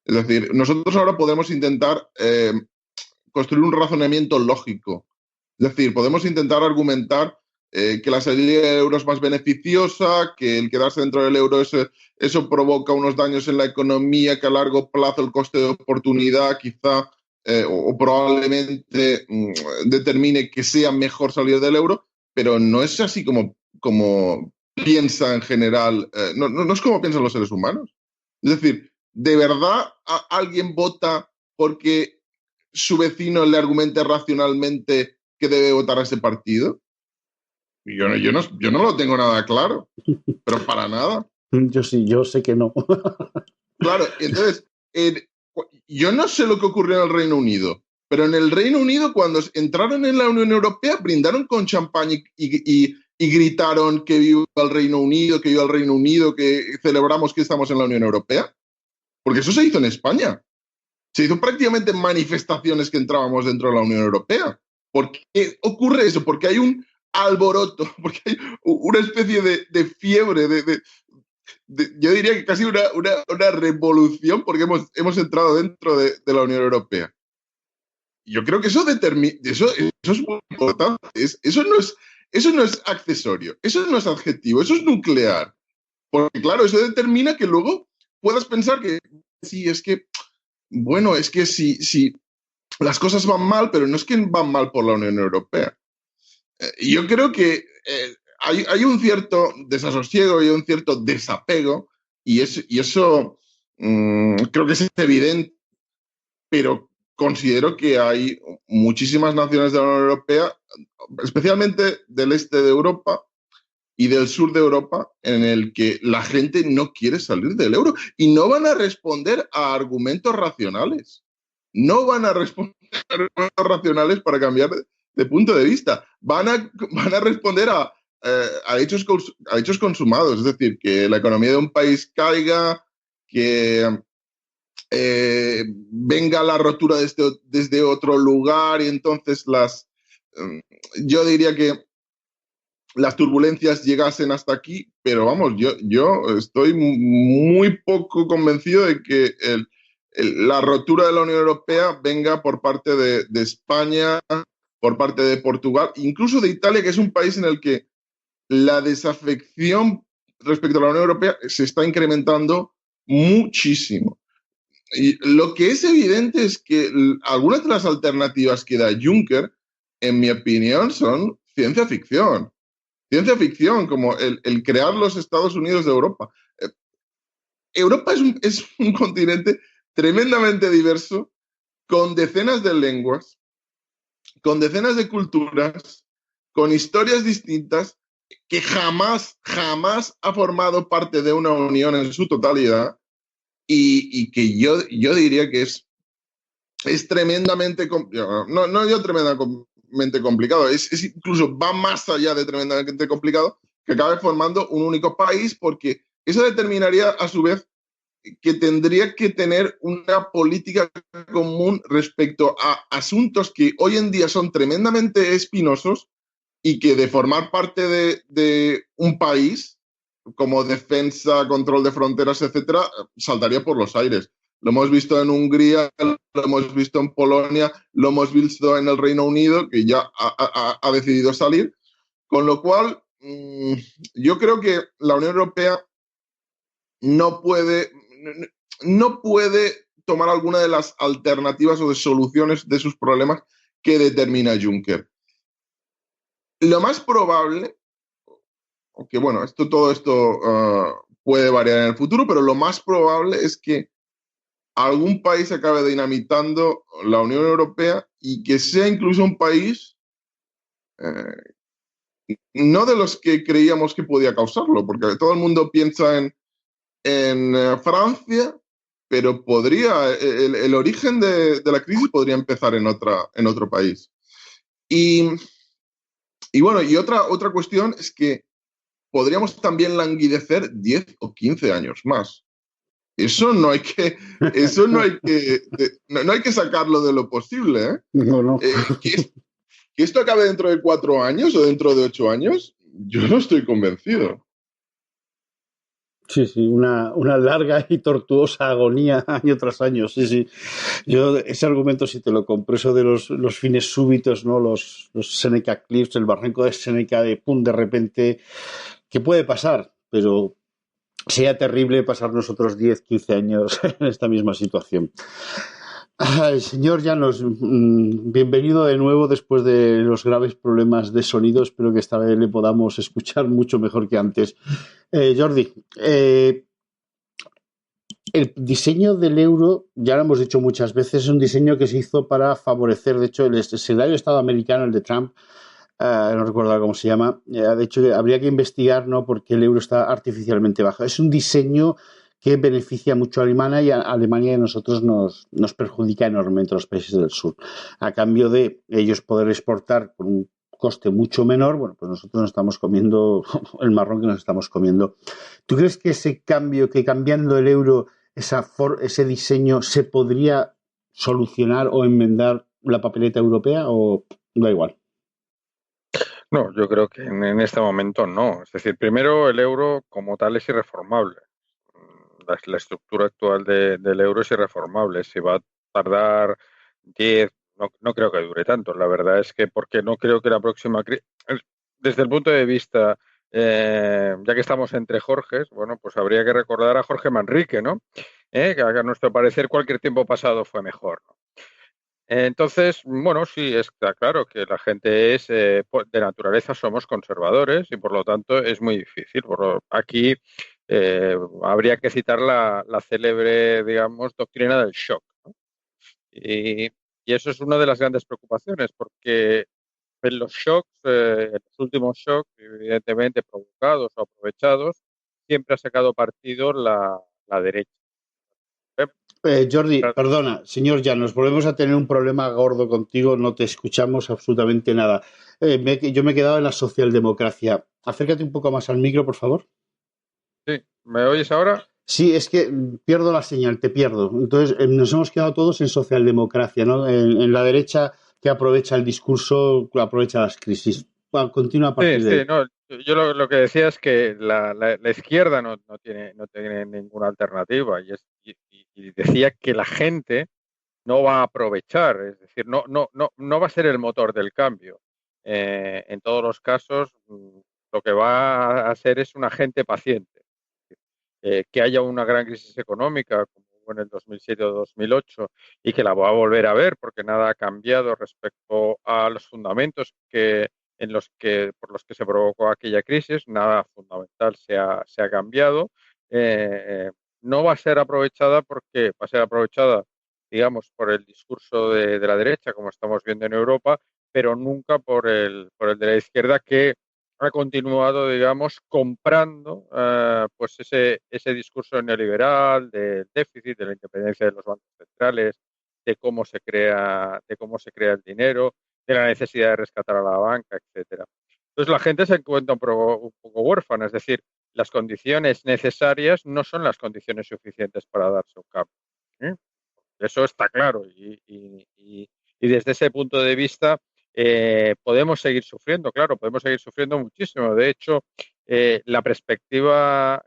Es decir, nosotros ahora podemos intentar construir un razonamiento lógico. Es decir, podemos intentar argumentar que la salida del euro es más beneficiosa, que el quedarse dentro del euro eso provoca unos daños en la economía, que a largo plazo el coste de oportunidad quizá o probablemente determine que sea mejor salir del euro, pero no es así como piensa en general, no es como piensan los seres humanos. Es decir, ¿de verdad alguien vota porque su vecino le argumente racionalmente que debe votar a ese partido? Yo no lo tengo nada claro, pero para nada. Yo sé que no. Claro, entonces, yo no sé lo que ocurrió en el Reino Unido, pero en el Reino Unido, cuando entraron en la Unión Europea, brindaron con champán y gritaron que viva el Reino Unido, que viva el Reino Unido, que celebramos que estamos en la Unión Europea. Porque eso se hizo en España. Se hizo prácticamente en manifestaciones que entrábamos dentro de la Unión Europea. ¿Por qué ocurre eso? Porque hay un alboroto, porque hay una especie de fiebre, yo diría que casi una revolución, porque hemos entrado dentro de la Unión Europea. Yo creo que eso es muy importante. Eso no es accesorio, eso no es adjetivo, eso es nuclear. Porque claro, eso determina que luego puedas pensar que sí, es que, bueno, es que si las cosas van mal, pero no es que van mal por la Unión Europea. Yo creo que hay un cierto desasosiego y un cierto desapego, y eso creo que es evidente, pero considero que hay muchísimas naciones de la Unión Europea, especialmente del este de Europa y del sur de Europa, en el que la gente no quiere salir del euro y no van a responder a argumentos racionales. No van a responder a argumentos racionales para cambiar de punto de vista. Van a responder a hechos consumados, es decir, que la economía de un país caiga, que venga la rotura desde otro lugar y entonces yo diría que las turbulencias llegasen hasta aquí, pero vamos, yo estoy muy poco convencido de que la rotura de la Unión Europea venga por parte de España, por parte de Portugal, incluso de Italia, que es un país en el que la desafección respecto a la Unión Europea se está incrementando muchísimo. Y lo que es evidente es que algunas de las alternativas que da Juncker, en mi opinión, son ciencia ficción. Ciencia ficción, como el crear los Estados Unidos de Europa. Europa es un continente tremendamente diverso, con decenas de lenguas, con decenas de culturas, con historias distintas, que jamás ha formado parte de una unión en su totalidad, y que yo diría que es tremendamente, no yo tremendamente complicado, es incluso va más allá de tremendamente complicado, que acabe formando un único país, porque eso determinaría a su vez que tendría que tener una política común respecto a asuntos que hoy en día son tremendamente espinosos y que de formar parte de un país, como defensa, control de fronteras, etcétera, saltaría por los aires. Lo hemos visto en Hungría, lo hemos visto en Polonia, lo hemos visto en el Reino Unido, que ya ha decidido salir. Con lo cual, yo creo que la Unión Europea no puede tomar alguna de las alternativas o de soluciones de sus problemas que determina Juncker. Lo más probable, aunque bueno, todo esto puede variar en el futuro, pero lo más probable es que algún país acabe dinamitando la Unión Europea y que sea incluso un país no de los que creíamos que podía causarlo, porque todo el mundo piensa en Francia, pero el origen de la crisis podría empezar en otro país. Y bueno, y otra cuestión es que podríamos también languidecer 10 o 15 años más. Eso no hay que sacarlo de lo posible, ¿eh? No. Que esto acabe dentro de 4 años o dentro de 8 años, yo no estoy convencido. Sí, sí, una larga y tortuosa agonía año tras año, sí, sí. Yo ese argumento sí te lo compro, eso de los fines súbitos, ¿no? Los Seneca Cliffs, el barranco de Seneca de pum, de repente, que puede pasar, pero sería terrible pasar nosotros 10 15 años en esta misma situación. Ay, señor Llanos, bienvenido de nuevo después de los graves problemas de sonido. Espero que esta vez le podamos escuchar mucho mejor que antes. Jordi, el diseño del euro, ya lo hemos dicho muchas veces, es un diseño que se hizo para favorecer, de hecho, el escenario de Estado americano, el de Trump, no recuerdo cómo se llama, de hecho, habría que investigar, ¿no? Porque el euro está artificialmente bajo. Es un diseño que beneficia mucho a Alemania y a Alemania y a nosotros nos perjudica enormemente a los países del sur. A cambio de ellos poder exportar con un coste mucho menor, bueno, pues nosotros nos estamos comiendo el marrón que nos estamos comiendo. ¿Tú crees que ese cambio, que cambiando el euro, ese diseño, se podría solucionar o enmendar la papeleta europea o da igual? No, yo creo que en este momento no. Es decir, primero el euro como tal es irreformable. La estructura actual del euro es irreformable. Si va a tardar 10, no creo que dure tanto. La verdad es que porque no creo que la próxima crisis, desde el punto de vista, ya que estamos entre Jorges, bueno, pues habría que recordar a Jorge Manrique, ¿no? Que a nuestro parecer cualquier tiempo pasado fue mejor, ¿no? Entonces, bueno, sí, está claro que la gente es, de naturaleza somos conservadores y por lo tanto es muy difícil. Aquí habría que citar la célebre, digamos, doctrina del shock, ¿no? Y, y eso es una de las grandes preocupaciones, porque en los shocks, en los últimos shocks, evidentemente provocados o aprovechados, siempre ha sacado partido la derecha. Jordi, perdona, señor Llanos, volvemos a tener un problema gordo contigo, no te escuchamos absolutamente nada. Yo me he quedado en la socialdemocracia. Acércate un poco más al micro, por favor. Sí, ¿me oyes ahora? Sí, es que pierdo la señal, te pierdo. Entonces, nos hemos quedado todos en socialdemocracia, ¿no? En la derecha que aprovecha el discurso, que aprovecha las crisis. Bueno, continúa a Sí, partir de sí, ahí. no, yo lo que decía es que la izquierda no tiene ninguna alternativa y decía que la gente no va a aprovechar, es decir, no va a ser el motor del cambio. En todos los casos, lo que va a ser es un agente paciente. Que haya una gran crisis económica, como hubo en el 2007 o 2008, y que la va a volver a ver, porque nada ha cambiado respecto a los fundamentos por los que se provocó aquella crisis, nada fundamental se ha cambiado. Eh, no va a ser aprovechada porque va a ser aprovechada, digamos, por el discurso de la derecha, como estamos viendo en Europa, pero nunca por el de la izquierda, que ha continuado, digamos, comprando pues ese discurso neoliberal del déficit, de la independencia de los bancos centrales, de cómo se crea el dinero, de la necesidad de rescatar a la banca, etcétera. Entonces la gente se encuentra un poco huérfana, es decir, las condiciones necesarias no son las condiciones suficientes para darse un cambio, ¿eh? Eso está claro y desde ese punto de vista podemos seguir sufriendo, claro, podemos seguir sufriendo muchísimo. De hecho, la perspectiva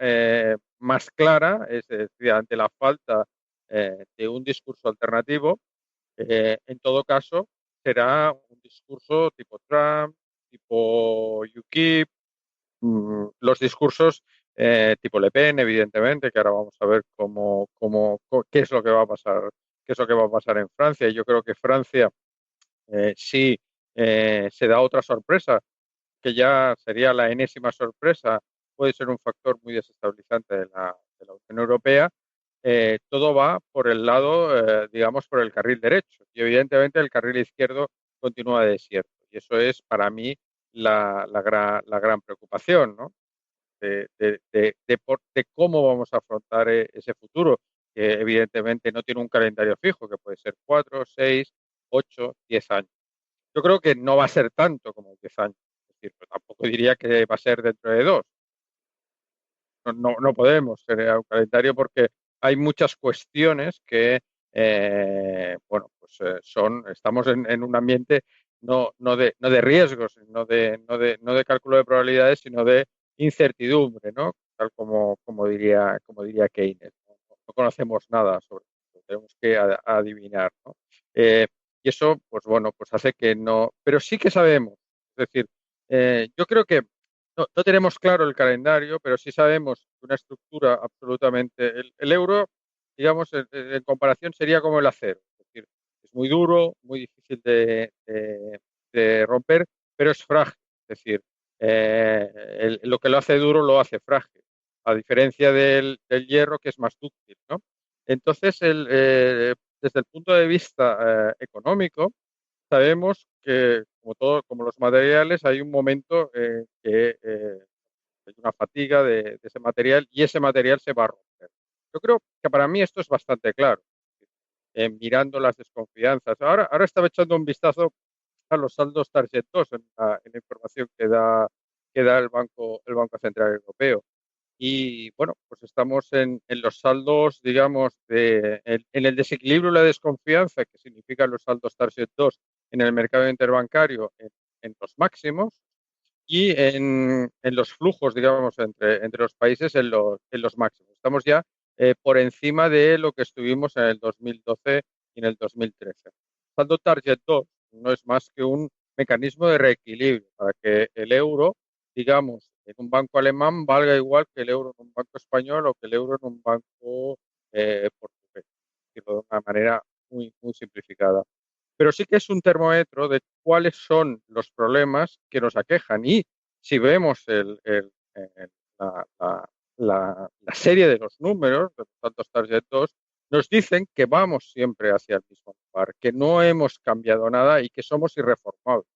más clara es decir, ante la falta de un discurso alternativo, en todo caso, será un discurso tipo Trump, tipo UKIP, los discursos tipo Le Pen, evidentemente, que ahora vamos a ver qué es lo que va a pasar, qué es lo que va a pasar en Francia. Yo creo que Francia, si se da otra sorpresa, que ya sería la enésima sorpresa, puede ser un factor muy desestabilizante de la Unión Europea. Todo va por el lado, digamos, por el carril derecho. Y evidentemente el carril izquierdo continúa desierto. Y eso es para mí la gran preocupación, ¿no? De cómo vamos a afrontar ese futuro, que evidentemente no tiene un calendario fijo, que puede ser 4, 6, 8, 10 años. Yo creo que no va a ser tanto como 10 años. Es decir, pero tampoco diría que va a ser dentro de 2. No podemos crear un calendario porque hay muchas cuestiones que, bueno, pues estamos en un ambiente no de riesgos, no de cálculo de probabilidades, sino de incertidumbre, ¿no? Tal como diría Keynes. No conocemos nada sobre esto, tenemos que adivinar, ¿no? Y eso, pues bueno, pues hace que no, pero sí que sabemos. Es decir, yo creo que no tenemos claro el calendario, pero sí sabemos una estructura absolutamente. El euro, digamos, en comparación sería como el acero. Es decir, es muy duro, muy difícil de romper, pero es frágil. Es decir, lo que lo hace duro lo hace frágil, a diferencia del hierro, que es más dúctil, ¿no? Entonces, desde el punto de vista económico, sabemos que, como los materiales, hay un momento que hay una fatiga de ese material y ese material se va a romper. Yo creo que para mí esto es bastante claro, mirando las desconfianzas. Ahora estaba echando un vistazo a los saldos Target 2 en la información que da el Banco Central Europeo. Y bueno, pues estamos en los saldos, digamos, en el desequilibrio y la desconfianza, que significan los saldos Target 2 en el mercado interbancario en los máximos, y en los flujos, digamos, entre los países en los máximos. Estamos ya por encima de lo que estuvimos en el 2012 y en el 2013. Saldo Target 2 no es más que un mecanismo de reequilibrio para que el euro, digamos, en un banco alemán valga igual que el euro en un banco español o que el euro en un banco portugués, decirlo de una manera muy, muy simplificada. Pero sí que es un termómetro de cuáles son los problemas que nos aquejan. Y si vemos la serie de los números, de los datos Target 2, nos dicen que vamos siempre hacia el mismo lugar, que no hemos cambiado nada y que somos irreformables.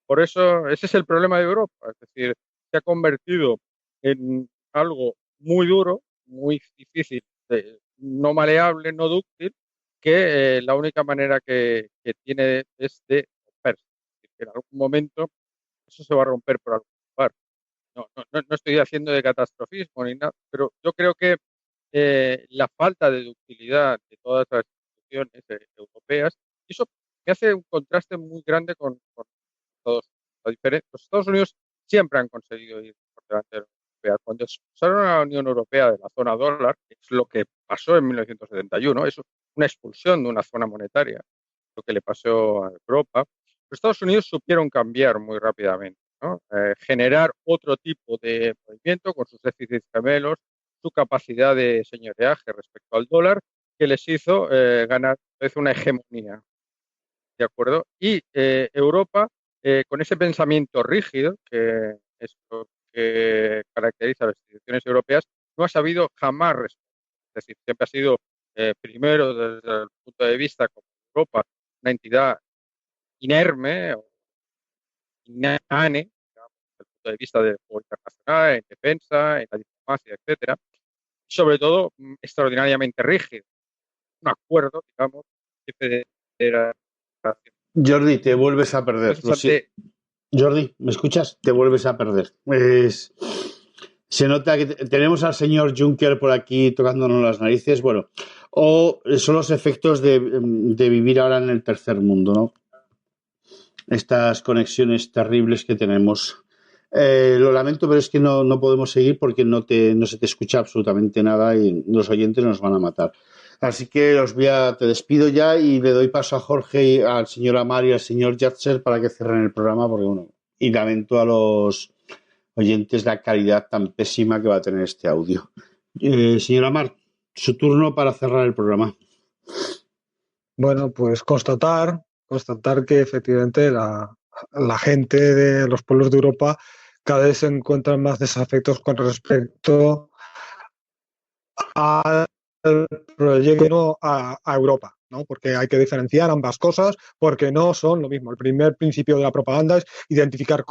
Por eso, ese es el problema de Europa. Es decir, se ha convertido en algo muy duro, muy difícil, no maleable, no dúctil, que la única manera que tiene es de romperse. Es decir, que en algún momento eso se va a romper por algún lugar. No estoy haciendo de catastrofismo ni nada, pero yo creo que la falta de ductilidad de todas las instituciones europeas, y eso me hace un contraste muy grande con Estados Unidos. Los Estados Unidos siempre han conseguido ir por delante de la Unión Europea. Cuando expulsaron a la Unión Europea de la zona dólar, que es lo que pasó en 1971, es una expulsión de una zona monetaria, lo que le pasó a Europa, los Estados Unidos supieron cambiar muy rápidamente, ¿no? Generar otro tipo de movimiento con sus déficits gemelos, su capacidad de señoreaje respecto al dólar, que les hizo ganar una hegemonía. ¿De acuerdo? Y Europa, con ese pensamiento rígido, que es lo que caracteriza a las instituciones europeas, no ha sabido jamás responder. Es decir, siempre ha sido, primero, desde el punto de vista como Europa, una entidad inerme o inane, digamos, desde el punto de vista del juego internacional, en defensa, en la diplomacia, etcétera. Sobre todo, extraordinariamente rígido. Un acuerdo, digamos, de federación. Jordi, te vuelves a perder. Jordi, ¿me escuchas? Te vuelves a perder. Se nota que tenemos al señor Juncker por aquí tocándonos las narices. Bueno, o son los efectos de vivir ahora en el tercer mundo, ¿no? Estas conexiones terribles que tenemos. Lo lamento, pero es que no podemos seguir porque no se te escucha absolutamente nada y los oyentes nos van a matar. Así que te despido ya y le doy paso a Jorge, al señor Amar y al señor Yatzer para que cierren el programa, porque bueno, y lamento a los oyentes la calidad tan pésima que va a tener este audio. Señor Amar, su turno para cerrar el programa. Bueno, pues constatar que efectivamente la gente de los pueblos de Europa cada vez se encuentran más desafectos con respecto al proyecto a Europa, ¿no? Porque hay que diferenciar ambas cosas porque no son lo mismo. El primer principio de la propaganda es identificar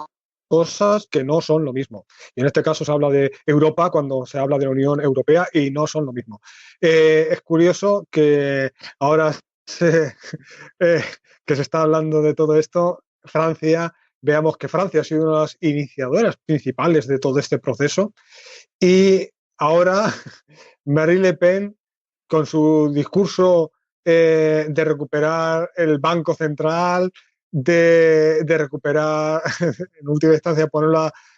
cosas que no son lo mismo. Y en este caso se habla de Europa cuando se habla de la Unión Europea y no son lo mismo. Es curioso que ahora que se está hablando de todo esto, veamos que Francia ha sido una de las iniciadoras principales de todo este proceso y ahora Marine Le Pen, con su discurso de recuperar el Banco Central, de recuperar, en última instancia,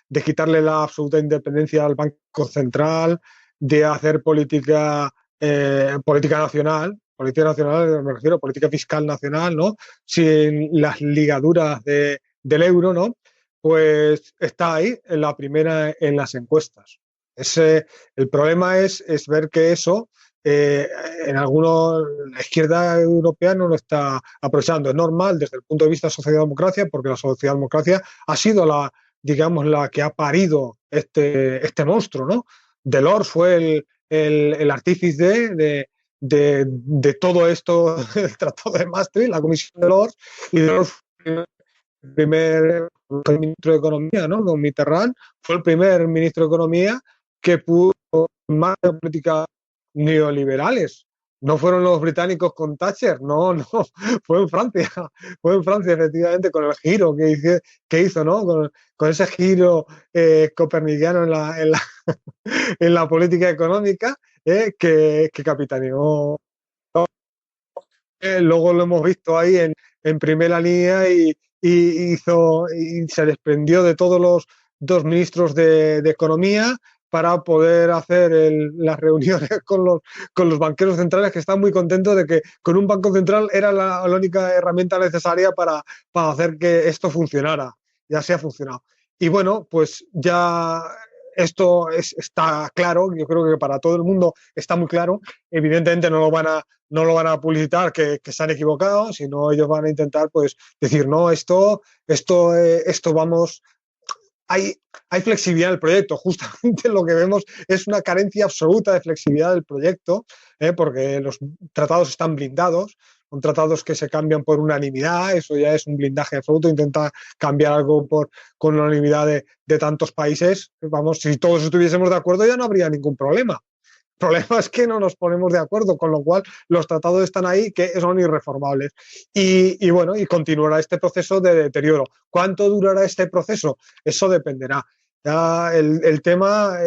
de quitarle la absoluta independencia al Banco Central, de hacer política nacional, me refiero a política fiscal nacional, ¿no? Sin las ligaduras del euro, ¿no? Pues está ahí en la primera en las encuestas. El problema es ver que eso en algunos, la izquierda europea no lo está aprovechando. Es normal desde el punto de vista de socialdemocracia, porque la socialdemocracia ha sido digamos, la que ha parido este monstruo, ¿no? Delors fue el artífice de todo esto, el Tratado de Maastricht, la Comisión de Delors, y Delors fue el primer ministro de Economía, ¿no? Don Mitterrand fue el primer ministro de Economía que pudo más políticas neoliberales. No fueron los británicos con Thatcher, no, fue en Francia efectivamente, con el giro que hizo, ¿no? Con ese giro copernicano en la política económica que capitaneó. Luego lo hemos visto ahí en primera línea y se desprendió de todos los dos ministros de Economía para poder hacer las reuniones con los banqueros centrales, que están muy contentos de que con un banco central era la única herramienta necesaria para hacer que esto funcionara. Ya se ha funcionado. Y bueno, pues ya esto está claro, yo creo que para todo el mundo está muy claro. Evidentemente no lo van a publicitar que se han equivocado, sino ellos van a intentar pues decir, no, esto vamos... Hay flexibilidad en el proyecto. Justamente lo que vemos es una carencia absoluta de flexibilidad del proyecto, porque los tratados están blindados, son tratados que se cambian por unanimidad, eso ya es un blindaje absoluto. Intentar cambiar algo con unanimidad de tantos países, vamos, si todos estuviésemos de acuerdo ya no habría ningún problema. El problema es que no nos ponemos de acuerdo, con lo cual los tratados están ahí que son irreformables. Y bueno, y continuará este proceso de deterioro. ¿Cuánto durará este proceso? Eso dependerá. Ya el tema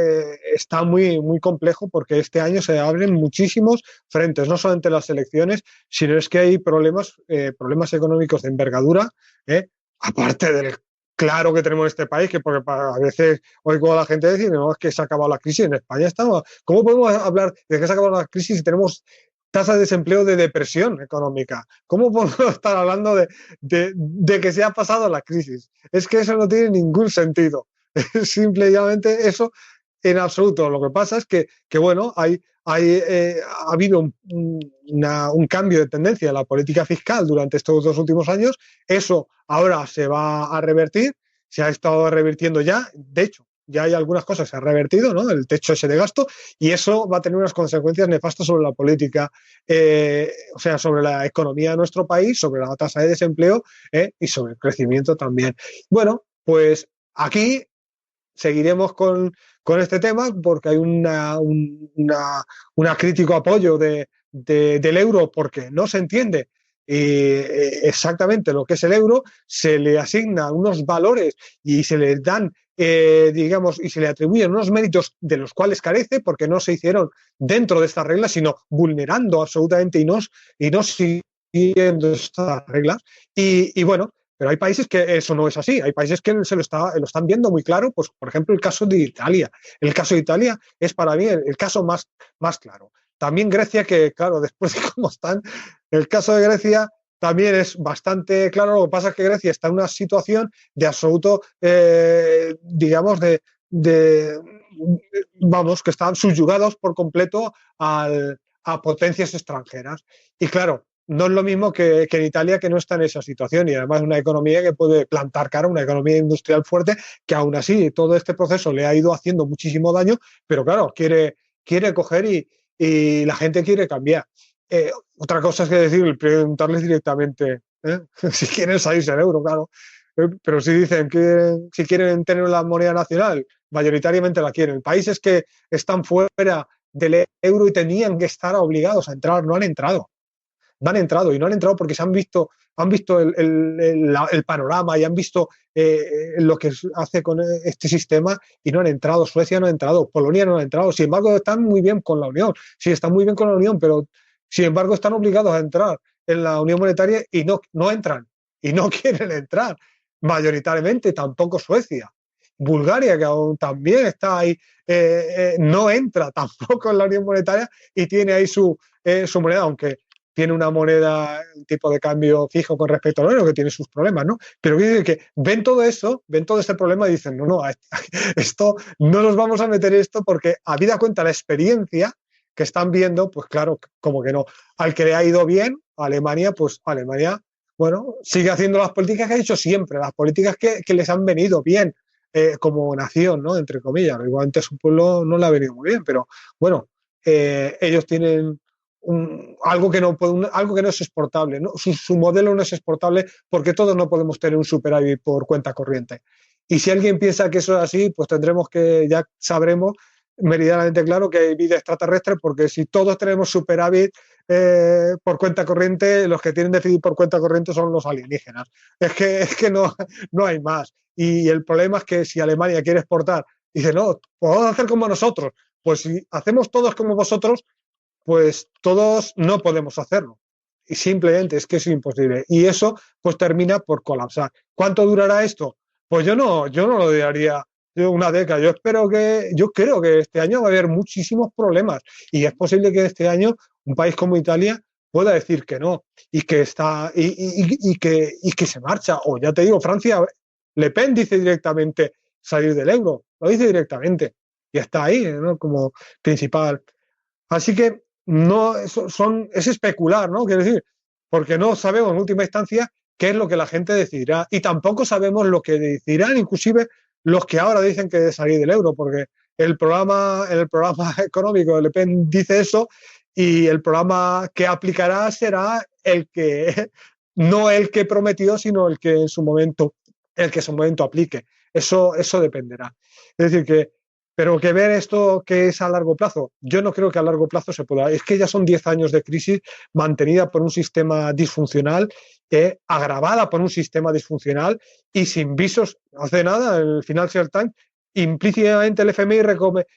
está muy, muy complejo, porque este año se abren muchísimos frentes, no solamente las elecciones, sino es que hay problemas económicos de envergadura, aparte del claro que tenemos en este país, que porque a veces oigo a la gente decir, no, es que se ha acabado la crisis, en España estamos. ¿Cómo podemos hablar de que se ha acabado la crisis si tenemos tasas de desempleo de depresión económica? ¿Cómo podemos estar hablando de que se ha pasado la crisis? Es que eso no tiene ningún sentido. Simplemente eso en absoluto. Lo que pasa es que bueno, ha habido un cambio de tendencia en la política fiscal durante estos 2 últimos años. Eso ahora se va a revertir, se ha estado revirtiendo ya. De hecho, ya hay algunas cosas que se han revertido, ¿no? El techo ese de gasto, y eso va a tener unas consecuencias nefastas sobre la política, o sea, sobre la economía de nuestro país, sobre la tasa de desempleo y sobre el crecimiento también. Bueno, pues aquí seguiremos con este tema, porque hay un crítico apoyo del euro, porque no se entiende exactamente lo que es el euro. Se le asignan unos valores y se le dan, digamos, y se le atribuyen unos méritos de los cuales carece, porque no se hicieron dentro de estas reglas, sino vulnerando absolutamente y no siguiendo estas reglas. Y bueno, pero hay países que eso no es así. Hay países que lo están viendo muy claro. Pues, por ejemplo, el caso de Italia. El caso de Italia es para mí el caso más claro. También Grecia, que claro, después de cómo están, el caso de Grecia también es bastante claro. Lo que pasa es que Grecia está en una situación de absoluto, digamos, vamos, que están subyugados por completo a potencias extranjeras. Y claro, no es lo mismo que en Italia, que no está en esa situación, y además una economía que puede plantar cara, una economía industrial fuerte, que aún así todo este proceso le ha ido haciendo muchísimo daño, pero claro, quiere coger y la gente quiere cambiar. Otra cosa es que decir, preguntarles directamente si quieren salirse del euro, claro. Pero si dicen que si quieren tener la moneda nacional, mayoritariamente la quieren. Países que están fuera del euro y tenían que estar obligados a entrar, no han entrado. No han entrado, y no han entrado porque han visto el panorama y han visto lo que hace con este sistema, y no han entrado. Suecia no ha entrado, Polonia no ha entrado. Sin embargo, están muy bien con la Unión. Sí, están muy bien con la Unión, pero sin embargo están obligados a entrar en la Unión Monetaria y no entran, y no quieren entrar mayoritariamente, tampoco Suecia. Bulgaria, que aún también está ahí, no entra tampoco en la Unión Monetaria y tiene ahí su moneda, aunque tiene una moneda, un tipo de cambio fijo con respecto al euro, que tiene sus problemas, ¿no? Pero que ven todo eso, ven todo este problema y dicen, no, esto no nos vamos a meter esto porque, habida cuenta la experiencia que están viendo, pues claro, como que no. Al que le ha ido bien, Alemania, pues Alemania, bueno, sigue haciendo las políticas que ha hecho siempre, las políticas que les han venido bien como nación, ¿no? Entre comillas. Igualmente a su pueblo no le ha venido muy bien, pero bueno, ellos tienen algo que no es exportable, ¿no? Su modelo no es exportable porque todos no podemos tener un superávit por cuenta corriente. Y si alguien piensa que eso es así, pues ya sabremos meridianamente claro que hay vida extraterrestre, porque si todos tenemos superávit por cuenta corriente, los que tienen déficit por cuenta corriente son los alienígenas. Es que no hay más. Y el problema es que si Alemania quiere exportar, dice, no, podemos hacer como nosotros. Pues si hacemos todos como vosotros, pues todos no podemos hacerlo. Y simplemente es que es imposible. Y eso pues termina por colapsar. ¿Cuánto durará esto? Pues yo no lo daría una década. Yo creo que este año va a haber muchísimos problemas. Y es posible que este año un país como Italia pueda decir que no y que que se marcha. O ya te digo, Francia, Le Pen dice directamente salir del euro. Lo dice directamente. Y está ahí, ¿no? Como principal. Así que no es especular, ¿no? Quiero decir, porque no sabemos en última instancia qué es lo que la gente decidirá y tampoco sabemos lo que decidirán inclusive los que ahora dicen que salir del euro, porque el programa económico de Le Pen dice eso y el programa que aplicará será no el que prometió, sino el que en su momento aplique. Eso dependerá. Es decir, pero que ver esto que es a largo plazo, yo no creo que a largo plazo se pueda. Es que ya son 10 años de crisis mantenida por un sistema disfuncional, agravada por un sistema disfuncional y sin visos. Hace nada, el Financial Times, implícitamente el FMI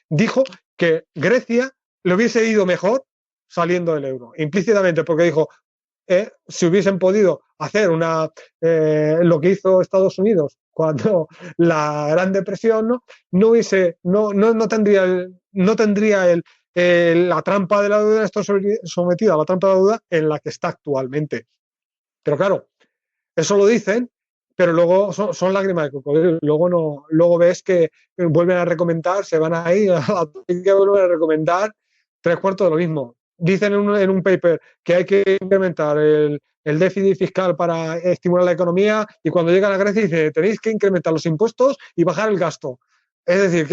dijo que Grecia le hubiese ido mejor saliendo del euro. Implícitamente, porque dijo, si hubiesen podido hacer lo que hizo Estados Unidos cuando la Gran Depresión, no tendría la trampa de la deuda, esto sometido a la trampa de la deuda en la que está actualmente. Pero claro, eso lo dicen, pero luego son lágrimas de cocodrilo. Luego ves que vuelven a recomendar, se van a ir a la política, vuelven a recomendar 3/4 de lo mismo. Dicen en un paper que hay que incrementar el déficit fiscal para estimular la economía y cuando llegan a Grecia dice tenéis que incrementar los impuestos y bajar el gasto. Es decir,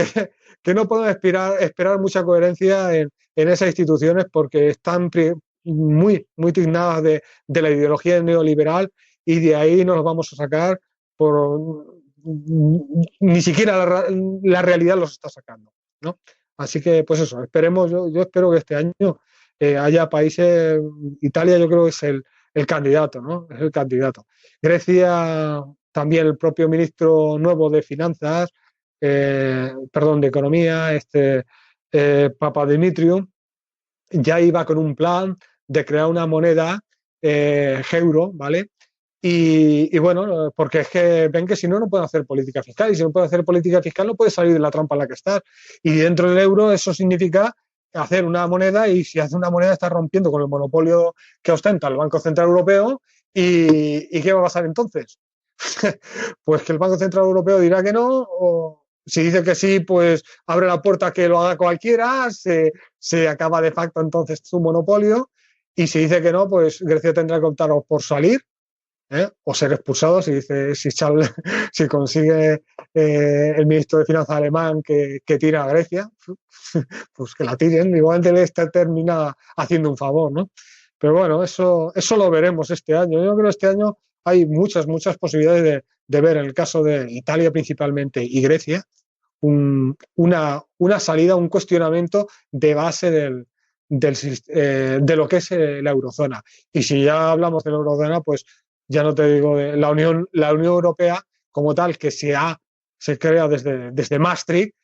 que no podemos esperar mucha coherencia en esas instituciones porque están muy, muy tignadas de la ideología neoliberal y de ahí no los vamos a sacar ni siquiera la realidad los está sacando, ¿no? Así que, pues eso, esperemos, yo espero que este año haya países, Italia yo creo que es el candidato, ¿no? Es el candidato. Grecia, también el propio ministro nuevo de Finanzas, de Economía, Papadimitriou, ya iba con un plan de crear una moneda euro, ¿vale? Y bueno, porque es que ven que si no pueden hacer política fiscal y si no pueden hacer política fiscal no puede salir de la trampa en la que estás. Y dentro del euro eso significa hacer una moneda y si hace una moneda está rompiendo con el monopolio que ostenta el Banco Central Europeo y ¿qué va a pasar entonces? Pues que el Banco Central Europeo dirá que no o si dice que sí, pues abre la puerta a que lo haga cualquiera, se acaba de facto entonces su monopolio y si dice que no, pues Grecia tendrá que optar por salir o ser expulsado si consigue el ministro de Finanzas alemán que tira a Grecia, pues que la tiren, igualmente le termina haciendo un favor, ¿no? Pero bueno, eso lo veremos este año. Yo creo que este año hay muchas posibilidades de ver en el caso de Italia principalmente y Grecia una salida, un cuestionamiento de base de lo que es la eurozona. Y si ya hablamos de la eurozona, pues ya no te digo de la Unión Europea como tal, que se crea desde Maastricht,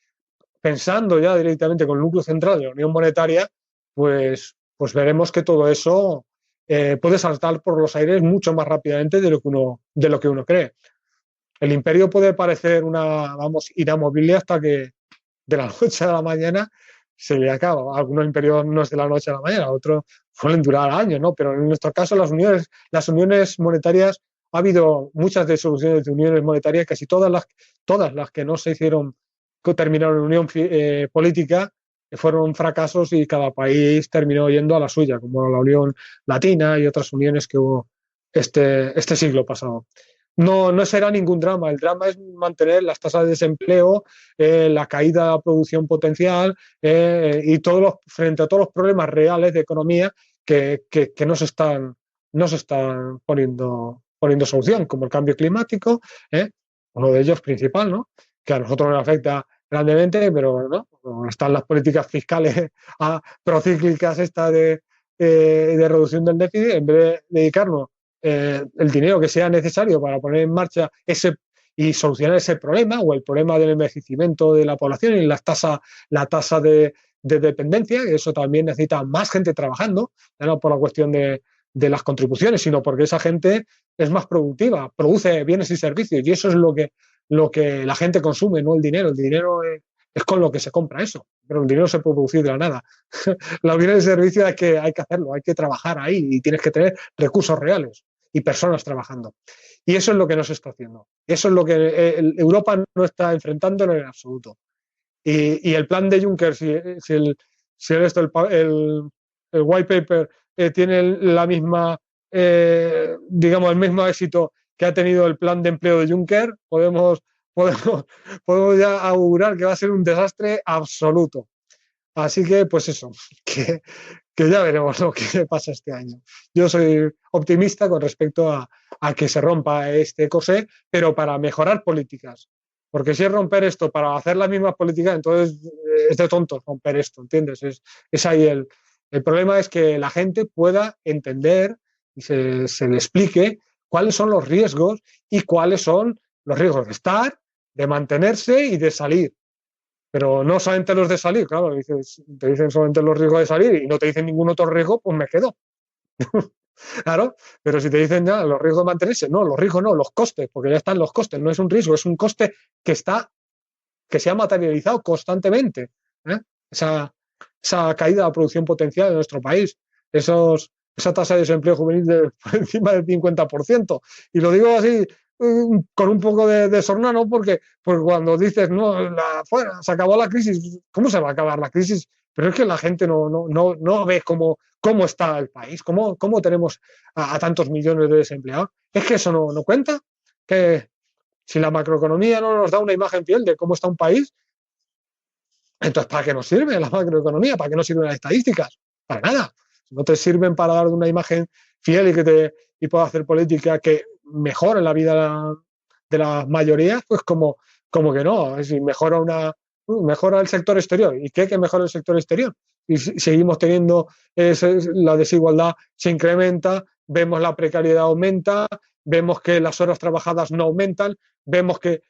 pensando ya directamente con el núcleo central de la Unión Monetaria, pues veremos que todo eso puede saltar por los aires mucho más rápidamente de lo que uno cree. el imperio puede parecer una, vamos, inamovible hasta que de la noche a la mañana se le acaba. Algunos imperios no es de la noche a la mañana, otros suelen durar años, ¿no? Pero en nuestro caso las uniones monetarias, ha habido muchas disoluciones de uniones monetarias, casi todas las que no se hicieron, que terminaron en unión política, fueron fracasos y cada país terminó yendo a la suya, como la Unión Latina y otras uniones que hubo este siglo pasado. No será ningún drama. El drama es mantener las tasas de desempleo, la caída de la producción potencial y frente a todos los problemas reales de economía que no se están poniendo solución, como el cambio climático, uno de ellos principal, ¿no? Que a nosotros nos afecta grandemente, pero ¿no? Están las políticas fiscales procíclicas de reducción del déficit, en vez de dedicarnos el dinero que sea necesario para poner en marcha y solucionar ese problema, o el problema del envejecimiento de la población y la tasa de dependencia, que eso también necesita más gente trabajando, no por la cuestión de las contribuciones, sino porque esa gente es más productiva, produce bienes y servicios, y eso es lo que la gente consume, no el dinero. El dinero es con lo que se compra eso, pero el dinero se puede producir de la nada. Los bienes y servicios hay que hacerlo, hay que trabajar ahí y tienes que tener recursos reales y personas trabajando. Y eso es lo que no se está haciendo. Eso es lo que Europa no está enfrentando en absoluto. Y el plan de Juncker, si el white paper tiene la misma, digamos, el mismo éxito que ha tenido el plan de empleo de Juncker, podemos ya augurar que va a ser un desastre absoluto. Así que, pues eso, que ya veremos lo que pasa este año. Yo soy optimista con respecto a que se rompa este corsé, pero para mejorar políticas. Porque si es romper esto para hacer las mismas políticas, entonces es de tontos romper esto, ¿entiendes? Es ahí el problema, es que la gente pueda entender y se le explique cuáles son los riesgos y cuáles son los riesgos de estar, de mantenerse y de salir. Pero no solamente los de salir, claro, te dicen solamente los riesgos de salir y no te dicen ningún otro riesgo, pues me quedo. Claro, pero si te dicen ya los riesgos de mantenerse, no, los riesgos no, los costes, porque ya están los costes, no es un riesgo, es un coste que se ha materializado constantemente. Esa caída de la producción potencial de nuestro país, esa tasa de desempleo juvenil por encima del 50%. Y lo digo así con un poco de sorna, ¿no? Porque cuando dices, no, se acabó la crisis, ¿cómo se va a acabar la crisis? Pero es que la gente no ve cómo está el país, cómo tenemos a tantos millones de desempleados. Es que eso no cuenta, que si la macroeconomía no nos da una imagen fiel de cómo está un país, entonces ¿para qué nos sirve la macroeconomía? ¿Para qué nos sirven las estadísticas? Para nada. Si no te sirven para dar una imagen fiel y pueda hacer política que mejore la vida de las mayorías, pues como que no. Es decir, mejora el sector exterior. ¿Y qué mejora el sector exterior? Y seguimos teniendo la desigualdad se incrementa, vemos la precariedad aumenta, vemos que las horas trabajadas no aumentan, vemos que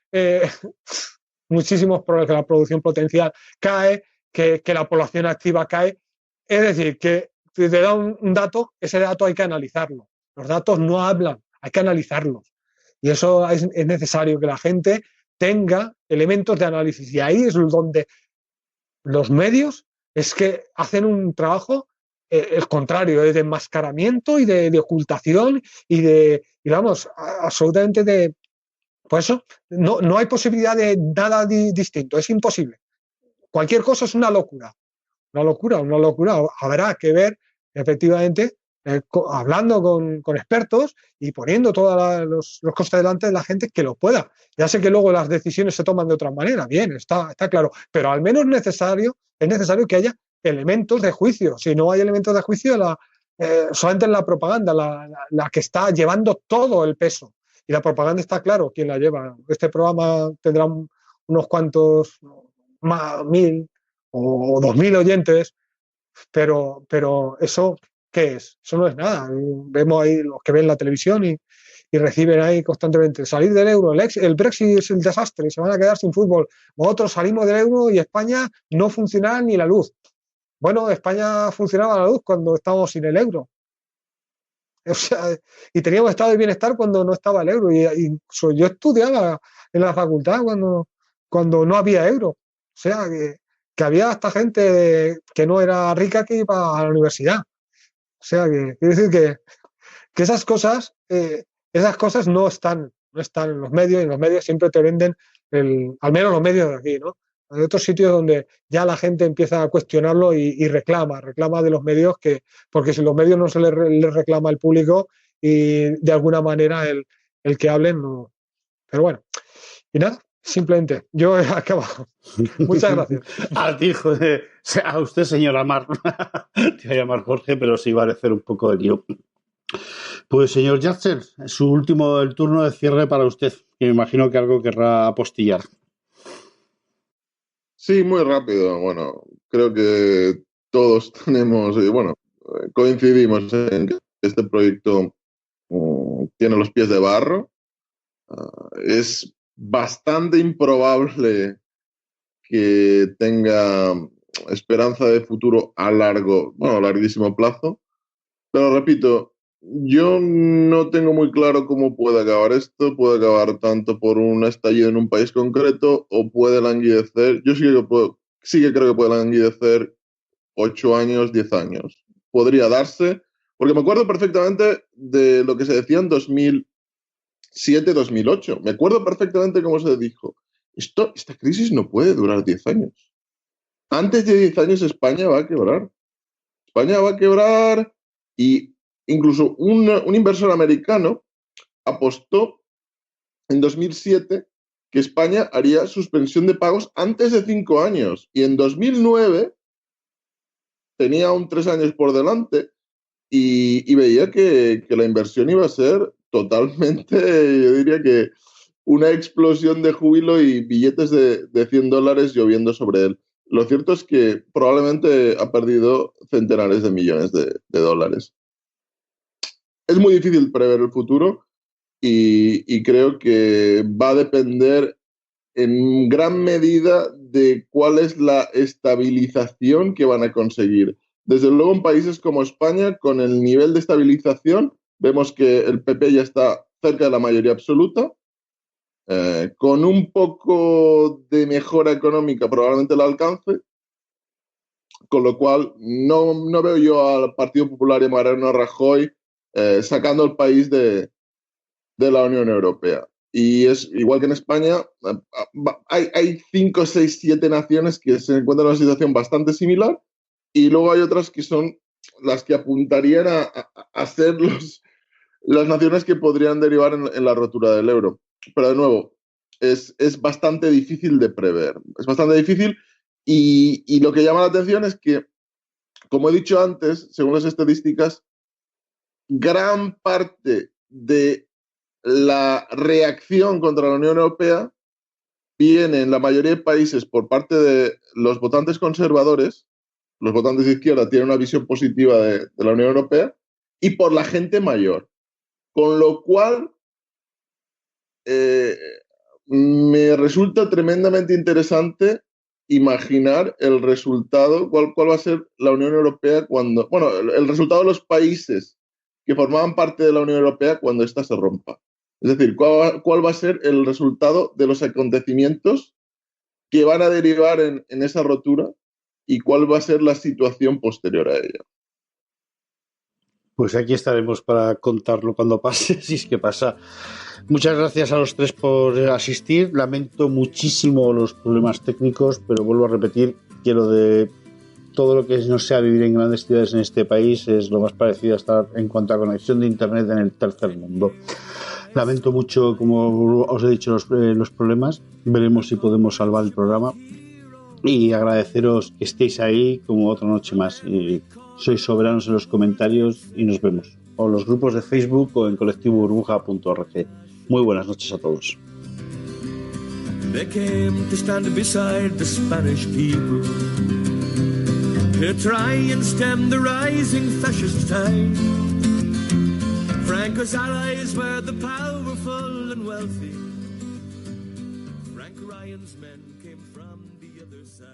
muchísimos problemas, que la producción potencial cae, que la población activa cae. Es decir, que si te da un dato, ese dato hay que analizarlo. Los datos no hablan, hay que analizarlos. Y eso es necesario, que la gente tenga elementos de análisis. Y ahí es donde los medios es que hacen un trabajo el contrario, de enmascaramiento y de ocultación y vamos, absolutamente de... Por eso no hay posibilidad de nada distinto, es imposible. Cualquier cosa es una locura. Habrá que ver, efectivamente, hablando con expertos y poniendo todos los costes delante de la gente que lo pueda. Ya sé que luego las decisiones se toman de otra manera, bien, está claro, pero al menos es necesario que haya elementos de juicio. Si no hay elementos de juicio, solamente en la propaganda, la que está llevando todo el peso. Y la propaganda está claro quién la lleva. Este programa tendrá unos cuantos, 1.000 o 2.000 oyentes, pero eso, ¿qué es? Eso no es nada. Vemos ahí los que ven la televisión y reciben ahí constantemente salir del euro, el Brexit es el desastre, se van a quedar sin fútbol. Nosotros salimos del euro y España no funcionaba ni la luz. Bueno, España funcionaba la luz cuando estábamos sin el euro. O sea, y teníamos estado de bienestar cuando no estaba el euro. Y incluso yo estudiaba en la facultad cuando no había euro. O sea, que había hasta gente que no era rica que iba a la universidad. O sea, que quiere decir que esas cosas no están en los medios, y en los medios siempre te venden, al menos los medios de aquí, ¿no? Hay otros sitios donde ya la gente empieza a cuestionarlo y reclama de los medios, porque si los medios no se les reclama al público y de alguna manera el que hablen, no. Pero bueno, y nada, simplemente, yo he acabado. Muchas gracias. A ti, joder, a usted, señor Amar. Te voy a llamar Jorge, pero sí va a hacer un poco de lío. Pues, señor Yatzer, el turno de cierre para usted, que me imagino que algo querrá apostillar. Sí, muy rápido. Bueno, creo que todos coincidimos en que este proyecto tiene los pies de barro. Es bastante improbable que tenga esperanza de futuro a larguísimo plazo. Pero repito, yo no tengo muy claro cómo puede acabar esto. Puede acabar tanto por un estallido en un país concreto o puede languidecer. Yo sí que creo que puede languidecer 8 años, 10 años. Podría darse, porque me acuerdo perfectamente de lo que se decía en 2007, 2008. Me acuerdo perfectamente cómo se dijo. Esta crisis no puede durar 10 años. Antes de 10 años España va a quebrar. España va a quebrar y incluso un inversor americano apostó en 2007 que España haría suspensión de pagos antes de 5 años. Y en 2009 tenía aún 3 años por delante y veía que la inversión iba a ser totalmente, yo diría que una explosión de júbilo y billetes de $100 lloviendo sobre él. Lo cierto es que probablemente ha perdido centenares de millones de dólares. Es muy difícil prever el futuro y creo que va a depender en gran medida de cuál es la estabilización que van a conseguir. Desde luego, en países como España, con el nivel de estabilización, vemos que el PP ya está cerca de la mayoría absoluta. Con un poco de mejora económica probablemente la alcance, con lo cual no veo yo al Partido Popular y a Mariano Rajoy sacando el país de la Unión Europea. Y es igual que en España, hay 5, 6, 7 naciones que se encuentran en una situación bastante similar y luego hay otras que son las que apuntarían a ser las naciones que podrían derivar en la rotura del euro. Pero de nuevo, es bastante difícil de prever. Es bastante difícil y lo que llama la atención es que, como he dicho antes, según las estadísticas, gran parte de la reacción contra la Unión Europea viene en la mayoría de países por parte de los votantes conservadores. Los votantes de izquierda tienen una visión positiva de la Unión Europea y por la gente mayor. Con lo cual, me resulta tremendamente interesante imaginar el resultado, cuál va a ser la Unión Europea cuando, el resultado de los países que formaban parte de la Unión Europea cuando ésta se rompa. Es decir, cuál va a ser el resultado de los acontecimientos que van a derivar en esa rotura y cuál va a ser la situación posterior a ella. Pues aquí estaremos para contarlo cuando pase, si es que pasa. Muchas gracias a los tres por asistir. Lamento muchísimo los problemas técnicos, pero vuelvo a repetir que lo de todo lo que no sea vivir en grandes ciudades en este país es lo más parecido a estar en cuanto a conexión de internet en el tercer mundo. Lamento mucho, como os he dicho, los problemas. Veremos si podemos salvar el programa. Y agradeceros que estéis ahí como otra noche más. Y sois soberanos en los comentarios y nos vemos. O en los grupos de Facebook o en colectivoburbuja.org. Muy buenas noches a todos. They came to stand beside the Spanish people to try and stem the rising fascist tide. Franco's allies were the powerful and wealthy. Frank Ryan's men came from the other side.